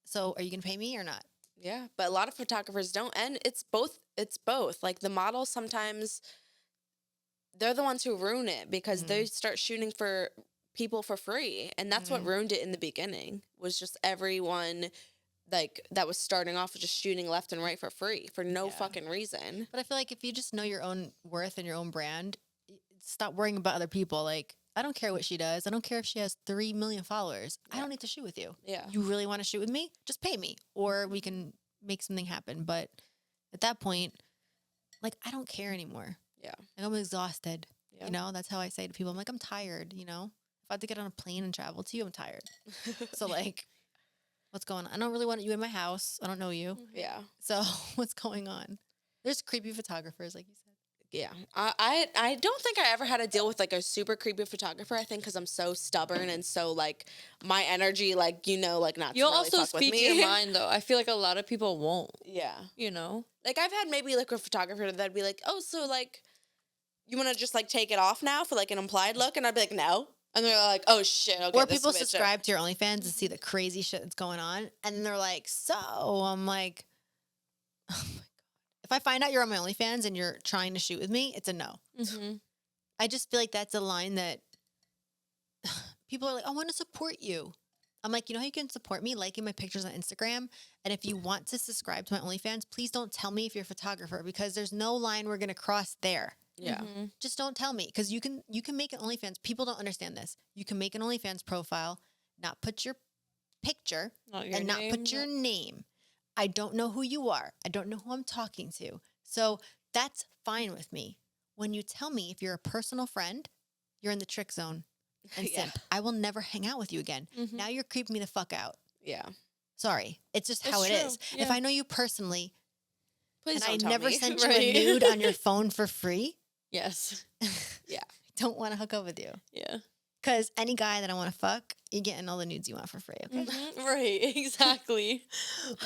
So are you gonna pay me or not? Yeah. But a lot of photographers don't. And it's both. It's both. Like the models sometimes, they're the ones who ruin it because they start shooting for people for free. And that's what ruined it in the beginning, was just everyone like that was starting off with just shooting left and right for free for no fucking reason. But I feel like if you just know your own worth and your own brand, stop worrying about other people. Like, I don't care what she does. I don't care if she has 3 million followers. I don't need to shoot with you. Yeah. You really want to shoot with me? Just pay me, or we can make something happen. But at that point, like, I don't care anymore. Yeah. Like, I'm exhausted. Yeah. You know, that's how I say to people, I'm like, I'm tired, you know? If I have to get on a plane and travel to you, I'm tired. So, like, what's going on? I don't really want you in my house. I don't know you. Yeah. So, what's going on? There's creepy photographers, like you said. Yeah. I don't think I ever had to deal with like a super creepy photographer. I think because I'm so stubborn and so like my energy, like, you know, like not You'll to really also fuck with speak me. your mind, though. I feel like a lot of people won't, Yeah. you know? Like I've had maybe like a photographer that'd be like, oh, so like you want to just like take it off now for like an implied look? And I'd be like, no. And they're like, oh shit. Okay. Or this people bitch- subscribe to your OnlyFans and see the crazy shit that's going on. And they're like, so I'm like, oh my God. If I find out you're on my OnlyFans and you're trying to shoot with me, it's a no. Mm-hmm. I just feel like that's a line that people are like, I want to support you. I'm like, you know how you can support me? Liking my pictures on Instagram. And if you want to subscribe to my OnlyFans, please don't tell me if you're a photographer, because there's no line we're going to cross there. Yeah. Just don't tell me, because you can make an OnlyFans. People don't understand this. You can make an OnlyFans profile, not put your picture, Not your and not name, put your name. I don't know who you are. I don't know who I'm talking to. So that's fine with me. When you tell me if you're a personal friend, you're in the trick zone and Yeah. simp. I will never hang out with you again. Now you're creeping me the fuck out. Yeah. Sorry. It's just It's how it true. is. If Yeah. I know you personally Please and don't I tell never me. sent you Right. a nude on your phone for free, Yes. Yeah. I don't want to hook up with you. Yeah. Because any guy that I want to fuck, you're getting all the nudes you want for free, okay? Right. Exactly.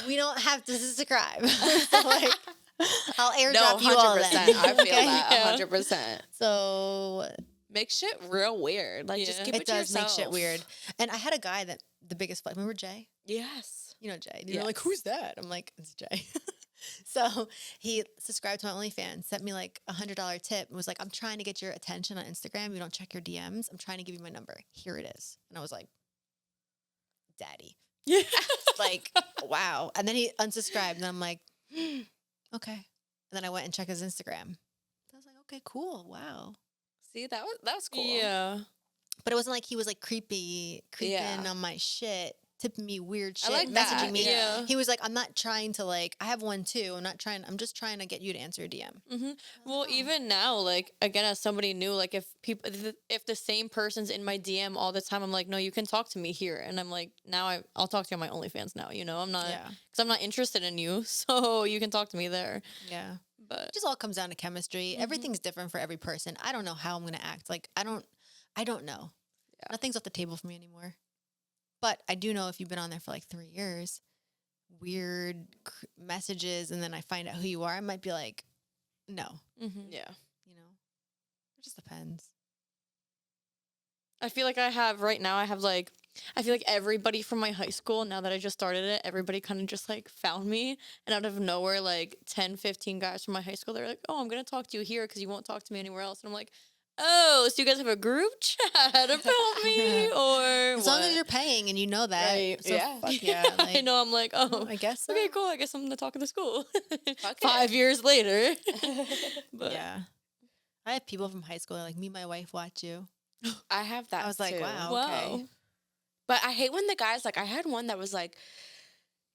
We don't have to subscribe. So, like, I'll No, airdrop you all 100%. then. I feel okay? that. Yeah. 100%. So Makes shit real weird. Like just Yeah. keep it, it to does make shit yourself. weird. And I had a guy that the biggest fuck. Remember Jay? Yes. You know Jay. You're like, who's that? I'm like, it's Jay. So he subscribed to my OnlyFans, sent me like $100 tip, and was like, I'm trying to get your attention on Instagram. You don't check your DMs. I'm trying to give you my number. Here it is. And I was like, daddy. Yeah. Like, wow. And then he unsubscribed, and I'm like, okay. And then I went and checked his Instagram. I was like, okay, cool. Wow. See, that was cool. Yeah. But it wasn't like he was like creeping Yeah. on my shit, tipping me weird I shit, like messaging that, me. yeah. He was like, I'm not trying to like, I have one too. I'm just trying to get you to answer a DM. Well, even now, like again, as somebody new, like if the same person's in my DM all the time, I'm like, no, you can talk to me here, and I'm like, now I'll talk to you on my OnlyFans now. You know, I'm not Yeah. because I'm not interested in you, so you can talk to me there. Yeah. But It just all comes down to chemistry. Everything's different for every person. I don't know how I'm going to act. Like, I don't know. Yeah. Nothing's off the table for me anymore. But I do know if you've been on there for like 3 years, weird messages, and then I find out who you are, I might be like, no, Yeah. you know, it just depends. I feel like I feel like everybody from my high school, now that I just started it, everybody kind of just like found me, and out of nowhere, like 10, 15 guys from my high school, they're like, oh, I'm going to talk to you here because you won't talk to me anywhere else. And I'm like, oh, so you guys have a group chat about me, or As long as you're paying and you know that. Right, So yeah. fuck yeah. I Like, know, I'm like, oh, I guess so. okay, cool. I guess I'm the talk of the school. Fuck it. 5 years later. But Yeah. I have people from high school that are like, me and my wife watch you. I have that. I was like, too. wow. wow. Okay. But I hate when the guys, like, I had one that was like,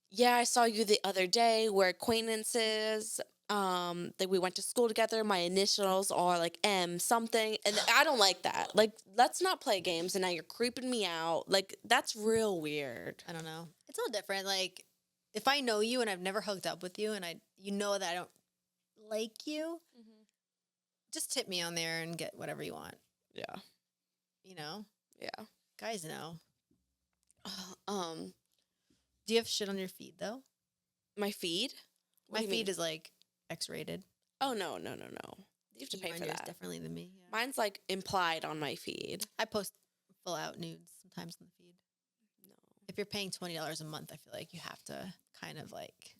yeah, I saw you the other day. We're acquaintances. That we went to school together. My initials are like M something. And I don't like that. Like, let's not play games. And now you're creeping me out. Like, that's real weird. I don't know. It's all different. Like, if I know you and I've never hooked up with you and you know that I don't like you, just tip me on there and get whatever you want. Yeah. You know? Yeah. Guys know. Do you have shit on your feed though? My feed? What My do you feed mean? is like X-rated. Oh, no. You have to You pay run for yours that. differently than me. Yeah. Mine's like implied on my feed. I post full out nudes sometimes on the feed. No. If you're paying $20 a month, I feel like you have to kind of like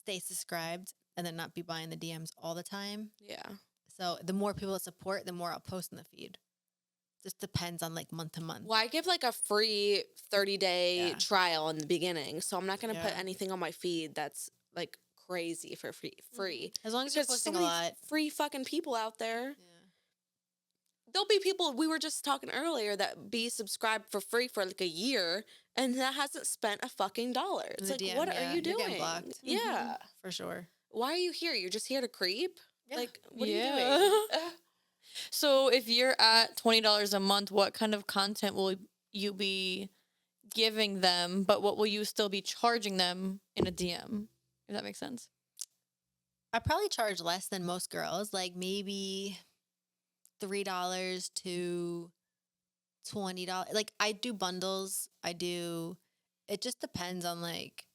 stay subscribed and then not be buying the DMs all the time. Yeah. So the more people that support, the more I'll post in the feed. Just depends on like month to month. Well, I give like a free 30-day Yeah. trial in the beginning. So I'm not going to put Yeah. anything on my feed that's like crazy for free. As long as you're Because so posting a many lot. free fucking people out there. Yeah. There'll be people, we were just talking earlier, that be subscribed for free for like a year and that hasn't spent a fucking dollar. It's The like, DM, what yeah, are you you're getting doing? blocked. Yeah. For sure. Why are you here? You're just here to creep? Yeah. Like, what Yeah. are you doing? So if you're at $20 a month, what kind of content will you be giving them, but what will you still be charging them in a DM? If that makes sense. I probably charge less than most girls, like maybe $3 to $20. Like I do bundles. It just depends on like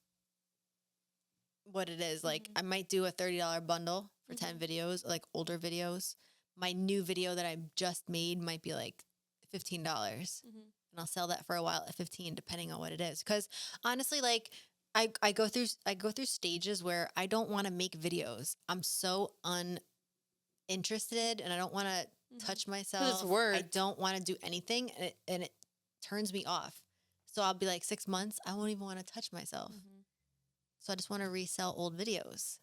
what it is. Like I might do a $30 bundle for 10 videos, like older videos. My new video that I just made might be like $15. And I'll sell that for a while at 15 depending on what it is. Cuz honestly, like I go through stages where I don't want to make videos. I'm so uninterested and I don't want to touch myself. work. I don't want to do anything and it turns me off. So I'll be like 6 months, I won't even want to touch myself. So I just want to resell old videos.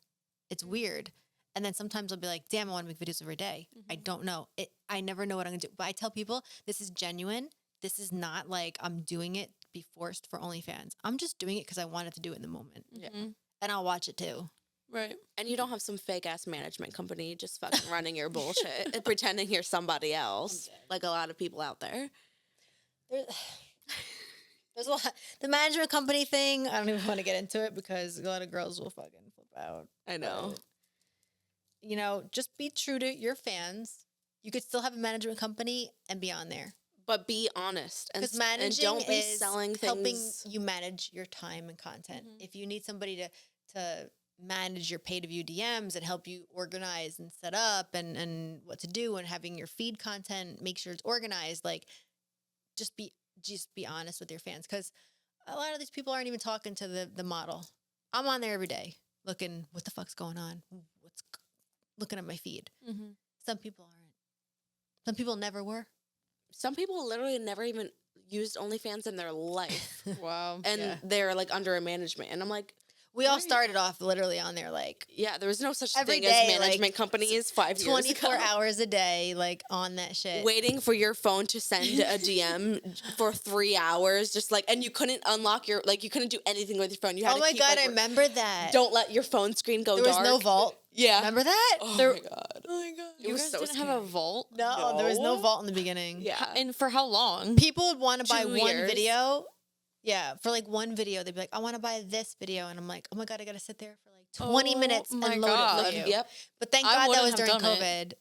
It's weird. And then sometimes I'll be like, damn, I want to make videos every day. I don't know. I never know what I'm going to do. But I tell people this is genuine. This is not like I'm doing it to be forced for OnlyFans. I'm just doing it because I wanted to do it in the moment. Yeah. And I'll watch it too. Right. And you don't have some fake ass management company just fucking running your bullshit and pretending you're somebody else, like a lot of people out there. There's a lot. The management company thing, I don't even want to get into it because a lot of girls will fucking flip out. I know. But, you know, just be true to your fans. You could still have a management company and be on there. But be honest and, Because and managing don't be is selling helping things. you manage your time and content. If you need somebody to manage your pay-to-view DMs and help you organize and set up and what to do and having your feed content, make sure it's organized, like just be honest with your fans. Because a lot of these people aren't even talking to the model. I'm on there every day looking, what the fuck's going on? Looking at my feed. Some people aren't. Some people never were. Some people literally never even used OnlyFans in their life. Wow. And Yeah. they're like under a management. And I'm like, We all started off literally on there like yeah, there was no such Every thing day, as management like, companies 5 years 24 ago. hours a day, like on that shit. Waiting for your phone to send a DM for 3 hours, just like, and you couldn't unlock your, like, you couldn't do anything with your phone. You had Oh to my keep, God, like, I remember that. Don't let your phone screen go There was dark. no vault. Yeah. Remember that? Oh There- my god. Oh my God. It You was guys so didn't have a scary. vault? No, there was no No. vault in the beginning. Yeah. And for how long? People would want to buy 2 one years. video. Yeah, for like one video, they'd be like, I want to buy this video. And I'm like, oh my God, I got to sit there for like 20 Oh minutes my and load God. it for you. Yep. But thank I God that wouldn't was have during done COVID.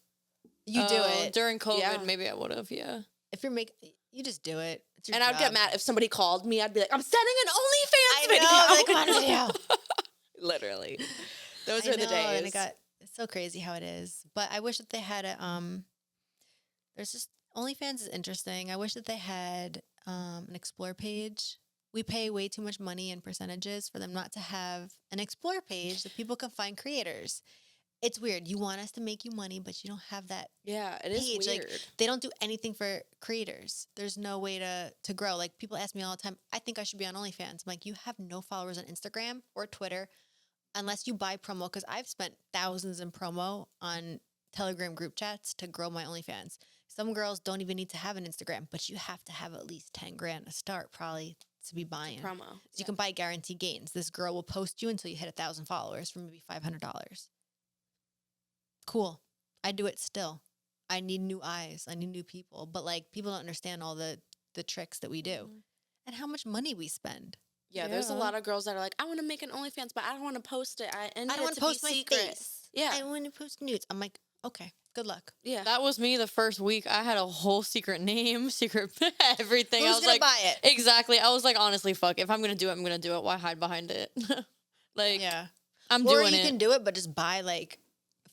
You do Oh, it. During COVID, Yeah. maybe I would have, yeah. If you're you just do it. It's your And I'd get job. mad if somebody called me. I'd be like, I'm sending an OnlyFans I video. know, like, come on, video. Literally. Those I are the know, days. and it's so crazy how it is. But I wish that they had there's just OnlyFans is interesting. I wish that they had an explore page. We pay way too much money in percentages for them not to have an explore page that people can find creators. It's weird. You want us to make you money, but you don't have that Yeah, it is page. weird. Like they don't do anything for creators. There's no way to grow. Like people ask me all the time, I think I should be on OnlyFans. I'm like, you have no followers on Instagram or Twitter unless you buy promo. Because I've spent thousands in promo on Telegram group chats to grow my OnlyFans. Some girls don't even need to have an Instagram, but you have to have at least 10 grand to start probably to be buying. Promo. So you can buy guaranteed gains. This girl will post you until you hit 1,000 followers for maybe $500. Cool. I do it still. I need new eyes. I need new people. But like people don't understand all the tricks that we do and how much money we spend. Yeah, there's a Yeah. lot of girls that are like, I want to make an OnlyFans, but I don't want to post it. I I don't want to post my secret. face. Yeah. I want to post nudes. I'm like, okay, Good luck. Yeah. That was me the first week. I had a whole secret name, secret everything. I Who's was gonna like, buy it? exactly. I was like, honestly, fuck. If I'm gonna do it, I'm gonna do it. Why hide behind it? Like, Yeah. I'm Or doing you it. can do it, but just buy like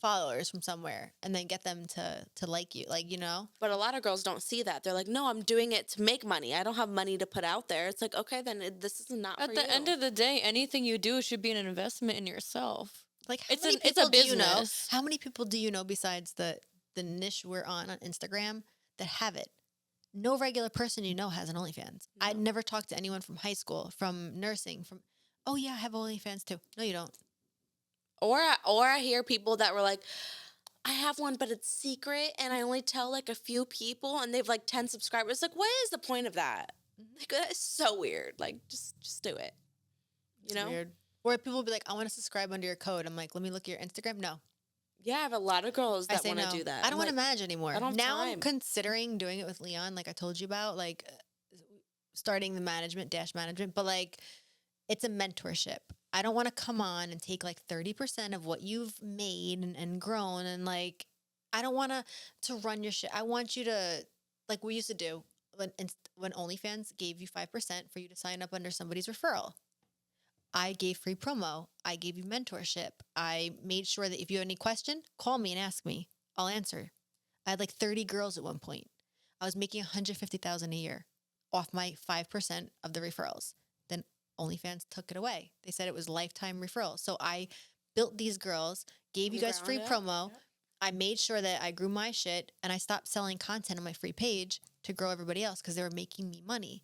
followers from somewhere and then get them to like you. Like, you know? But a lot of girls don't see that. They're like, no, I'm doing it to make money. I don't have money to put out there. It's like, okay, then this is not At for the you. end of the day, anything you do should be an investment in yourself. Like how It's many an- it's people a do you know? business. How many people do you know besides the niche we're on Instagram that have it? No regular person you know has an OnlyFans. I never talked to anyone from high school, from nursing, from oh yeah, I have OnlyFans too. No, you don't. Or I hear people that were like, I have one, but it's secret, and I only tell like a few people, and they've like 10 subscribers. Like, what is the point of that? Like, that is so weird. Like, just do it. You It's know? weird. Or people will be like, I want to subscribe under your code. I'm like, let me look at your Instagram. No. Yeah, I have a lot of girls I that say want to no. do that. I don't I'm want to like, manage anymore. I don't have Now I'm time. considering doing it with Leon, like I told you about, like starting the management, dash management, but like it's a mentorship. I don't want to come on and take like 30% of what you've made and grown and like I don't want to run your shit. I want you to like we used to do when OnlyFans gave you 5% for you to sign up under somebody's referral. I gave free promo. I gave you mentorship. I made sure that if you have any question, call me and ask me. I'll answer. I had like 30 girls at one point. I was making $150,000 a year off my 5% of the referrals. Then OnlyFans took it away. They said it was lifetime referrals. So I built these girls, gave you guys free Ground up, promo. yep. I made sure that I grew my shit and I stopped selling content on my free page to grow everybody else because they were making me money.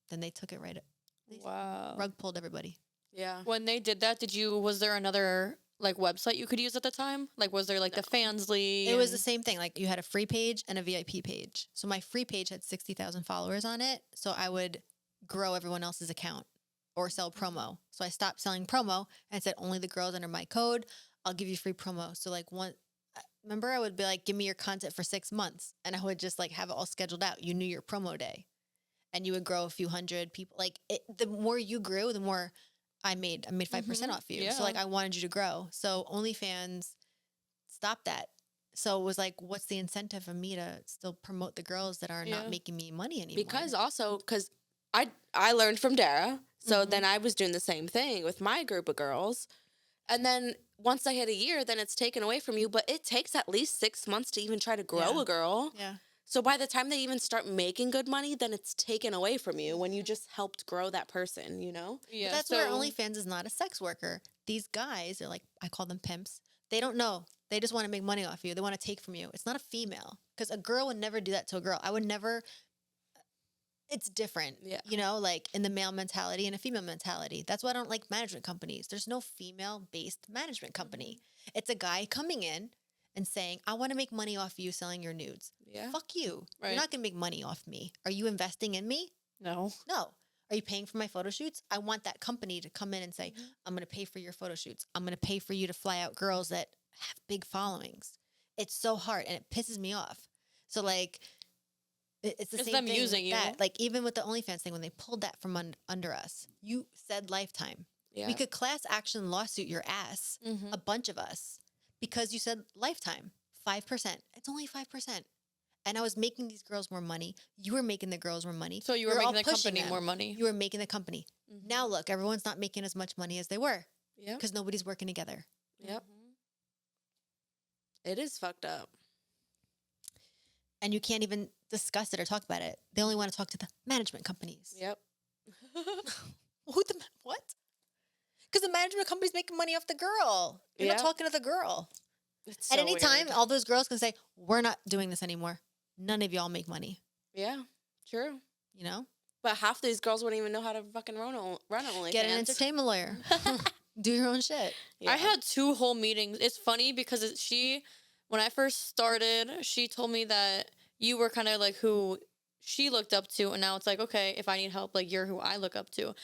Then they took it right up. They Wow. rug pulled everybody. Yeah. When they did that, was there another like website you could use at the time? Like, was there like the Fansly? It was the and- same thing. Like you had a free page and a VIP page. So my free page had 60,000 followers on it. So I would grow everyone else's account or sell promo. So I stopped selling promo and said only the girls under my code. I'll give you free promo. So like remember I would be like, give me your content for 6 months. And I would just like have it all scheduled out. You knew your promo day and you would grow a few hundred people. Like the more you grew, the more I made 5% off you. Yeah. So like I wanted you to grow. So OnlyFans stopped that. So it was like, what's the incentive for me to still promote the girls that are Yeah. not making me money anymore? Because I learned from Dara. So then I was doing the same thing with my group of girls. And then once I hit a year, then it's taken away from you. But it takes at least 6 months to even try to grow Yeah. a girl. Yeah. So by the time they even start making good money, then it's taken away from you when you just helped grow that person, you know? Yeah. But that's so, where OnlyFans is not a sex worker. These guys are like, I call them pimps. They don't know. They just want to make money off you. They want to take from you. It's not a female because a girl would never do that to a girl. I would never. It's different, Yeah. you know, like in the male mentality and a female mentality. That's why I don't like management companies. There's no female-based management company. It's a guy coming in and saying, I want to make money off you selling your nudes. Yeah. Fuck you. Right. You're not going to make money off me. Are you investing in me? No. No. Are you paying for my photo shoots? I want that company to come in and say, I'm going to pay for your photo shoots. I'm going to pay for you to fly out girls that have big followings. It's so hard and it pisses me off. So like, it's the It's same them thing using with you. that. Like even with the OnlyFans thing, when they pulled that from under us, you said lifetime. Yeah. We could class action lawsuit your ass, Mhm. a bunch of us, because you said lifetime, 5%. It's only 5%. And I was making these girls more money. You were making the girls more money. So you were You're all making the pushing company them. more money. You were making the company. Now look, everyone's not making as much money as they were Yep. because nobody's working together. Yep. It is fucked up. And you can't even discuss it or talk about it. They only want to talk to the management companies. Yep. What? Because the management company's making money off the girl. You're Yeah. not talking to the girl. It's At so any time, weird. all those girls can say, we're not doing this anymore. None of y'all make money. Yeah. True. You know? But half these girls wouldn't even know how to fucking run OnlyFans. Get an entertainment lawyer. Do your own shit. Yeah. I had 2 whole meetings. It's funny because when I first started, she told me that you were kind of like who she looked up to, and now it's like, okay, if I need help, like you're who I look up to.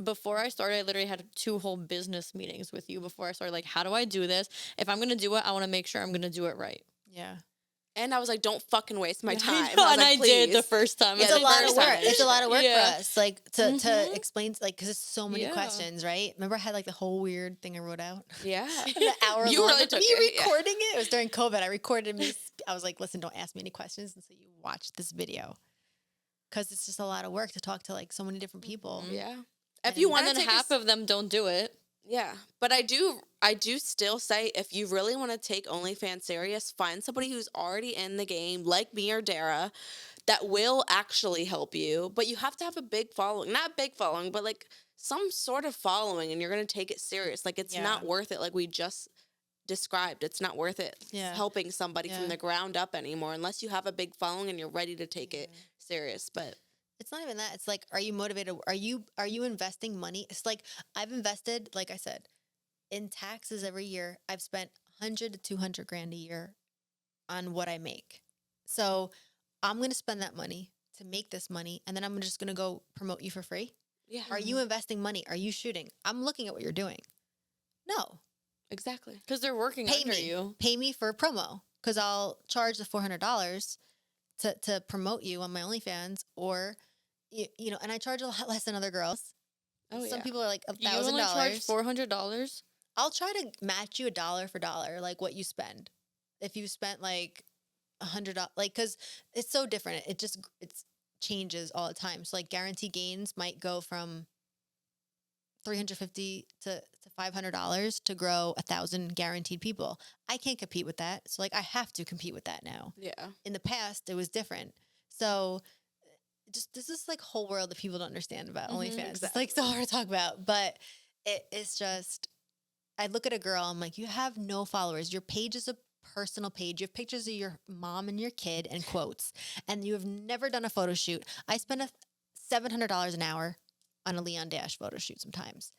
Before I started, I literally had 2 whole business meetings with you before I started. Like, how do I do this? If I'm gonna do it, I want to make sure I'm gonna do it right. Yeah. And I was like, don't fucking waste my time. I know, was and like, I did the "Please." first time. Yeah, It's a the lot of first work. time. It's a lot of work Yeah. for us, like to Mhm. explain, like, because it's so many Yeah. questions, right? Remember, I had like the whole weird thing I wrote out, Yeah. the hour You long really of took me it, yeah. recording it. It was during COVID. I recorded me. I was like, listen, don't ask me any questions until you watch this video, because it's just a lot of work to talk to like so many different people. Yeah. If And- you want And to then take half of them don't do it. Yeah, but I do still say if you really want to take OnlyFans serious, find somebody who's already in the game, like me or Dara, that will actually help you. But you have to have a big following, not big following, but like some sort of following, and you're gonna take it serious. Like it's Yeah. not worth it. Like we just described, it's not worth it Yeah. helping somebody Yeah. from the ground up anymore unless you have a big following and you're ready to take it serious. But It's not even that. It's like, are you motivated? Are you investing money? It's like I've invested, like I said, in taxes every year. I've spent 100 to 200 grand a year on what I make. So I'm going to spend that money to make this money, and then I'm just going to go promote you for free. yeah, Are you investing money? Are you shooting? I'm looking at what you're doing. No, exactly. Because they're working pay under me. you. Pay me for promo, because I'll charge the $400 to promote you on my OnlyFans, or you know, and I charge a lot less than other girls. Oh Some yeah. people are like You only charge $1,000. $400. I'll try to match you $1 for dollar, like what you spend. If you spent like $100, like, because it's so different. It's changes all the time. So like guarantee gains might go from $350 to $500 to grow 1,000 guaranteed people. I can't compete with that. So like I have to compete with that now. Yeah. In the past, it was different. So just this is like whole world that people don't understand about Mhm, OnlyFans. It's like so hard to talk about, but it's just, I look at a girl, I'm like, you have no followers. Your page is a personal page. You have pictures of your mom and your kid and quotes, and you have never done a photo shoot. I spend $700 an hour on a Leon Dash photo shoot sometimes.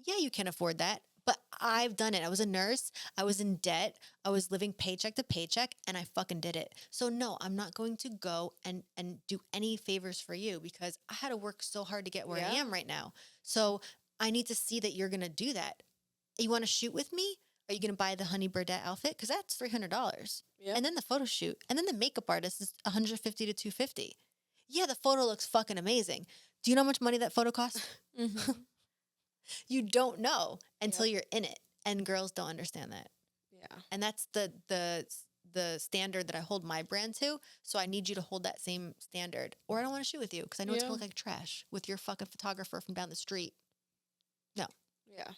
Yeah, you can afford that, but I've done it. I was a nurse. I was in debt. I was living paycheck to paycheck, and I fucking did it. So no, I'm not going to go and do any favors for you, because I had to work so hard to get where I Yeah. am right now. So I need to see that you're going to do that. You want to shoot with me? Are you going to buy the Honey Birdette outfit? Because that's $300. Yeah. And then the photo shoot. And then the makeup artist is $150 to $250. Yeah, the photo looks fucking amazing. Do you know how much money that photo costs? Mm-hmm. You don't know until you're in it. And girls don't understand that. Yeah. And that's the standard that I hold my brand to. So I need you to hold that same standard, or I don't want to shoot with you, because I know it's Yeah. going to look like trash with your fucking photographer from down the street. No. Yeah.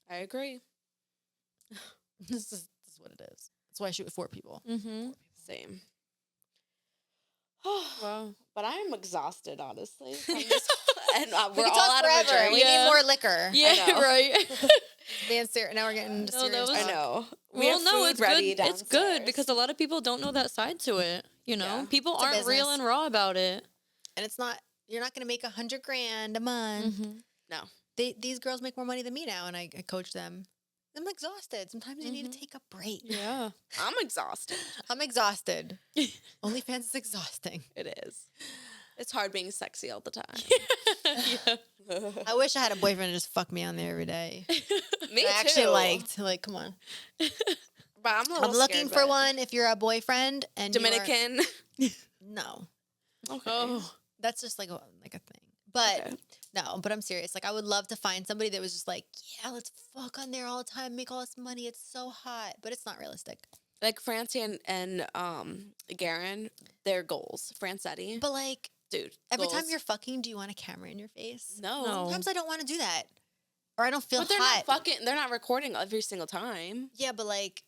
I agree. This is what it is. That's why I shoot with 4 people. Mm-hmm. Same. Wow. But I am exhausted, honestly. from this- and We we're can all talk out of a forever. drink. We Yeah. need more liquor. Yeah, know. right. Being ser- now we're getting into No, that serious was- I talk. know. We Well, have no, food it's ready good. It's good downstairs. because a lot of people don't know that side to it. You know, Yeah. people It's a aren't real business. and raw about it. And it's not, you're not going to make $100 grand a month. Mm-hmm. No. These girls make more money than me now, and I coach them. I'm exhausted. Sometimes you need to take a break. Yeah. I'm exhausted. I'm exhausted. OnlyFans is exhausting. It is. It's hard being sexy all the time. Yeah. I wish I had a boyfriend to just fuck me on there every day. Me I actually too. liked. Like, come on. But I'm a little I'm looking scared, for but- one if you're a boyfriend and you are- Dominican. No. Okay. Oh. That's just like a thing. But Okay. no, but I'm serious. Like I would love to find somebody that was just like, yeah, let's fuck on there all the time, make all this money. It's so hot, but it's not realistic. Like Francie and Garen, their goals. Francetti. But like Dude. every goals. time you're fucking, do you want a camera in your face? No. No. Sometimes I don't want to do that. Or I don't feel But they're hot. not fucking they're not recording every single time. Yeah, but like,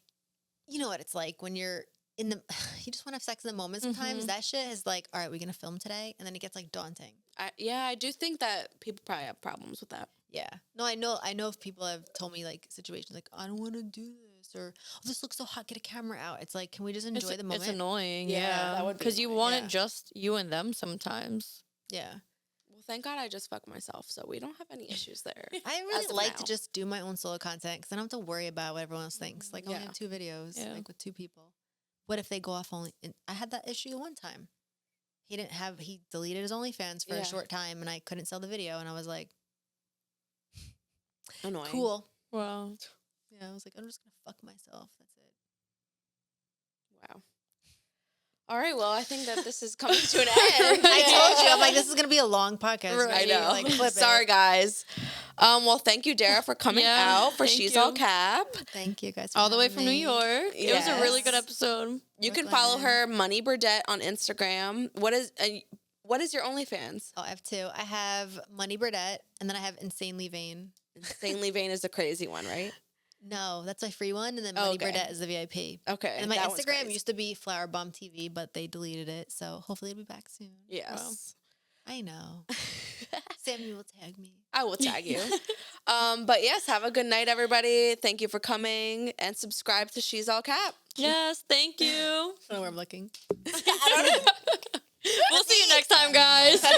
you know what it's like when you're in the, you just want to have sex in the moment sometimes. Mhm. That shit is like, all right, we're going to film today. And then it gets like daunting. I do think that people probably have problems with that. Yeah. No, I know if people have told me like situations like, I don't want to do this, or oh, this looks so hot, get a camera out. It's like, can we just enjoy the moment? It's annoying. Yeah, Yeah. that would be Because you annoying, want yeah. it just you and them sometimes. Yeah. Well, thank God I just fucked myself, so we don't have any issues there. I really As of like to now. just do my own solo content because I don't have to worry about what everyone else thinks. Like, I only Yeah. have 2 videos, Yeah. like with 2 people. What if they go off only? And I had that issue one time. He deleted his OnlyFans for Yeah. a short time and I couldn't sell the video. And I was like, Annoying. cool. Wow. Yeah, I was like, I'm just going to fuck myself. That's it. Wow. All right, well, I think that this is coming to an end. I told you, I'm like, this is gonna be a long podcast. Right. I know. Like, flip Sorry, it. guys. Well, thank you, Dara, for coming Yeah, out for thank She's you. All Cap. Thank you guys. For All the way having from New me. York. It was a really good Yes. episode. You can Brooklyn. follow her, Money Burdette, on Instagram. What is your OnlyFans? Oh, I have two. I have Money Burdette, and then I have Insanely Vain. Insanely Vain is the crazy one, right? No, that's my free one, and then Money Okay. Burdette is the VIP. Okay. And my that one's Instagram crazy. used to be Flowerbomb TV, but they deleted it, so hopefully it'll be back soon. Yes. I know. Sammy will tag me. I will tag you. But yes, have a good night, everybody. Thank you for coming and subscribe to She's All Cap. Yes, thank you. I don't know where I'm looking. We'll see you next time, guys. Wait,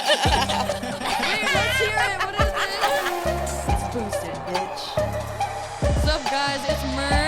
let's hear it. What is it? Boosted, bitch. What's up, guys? It's Mer.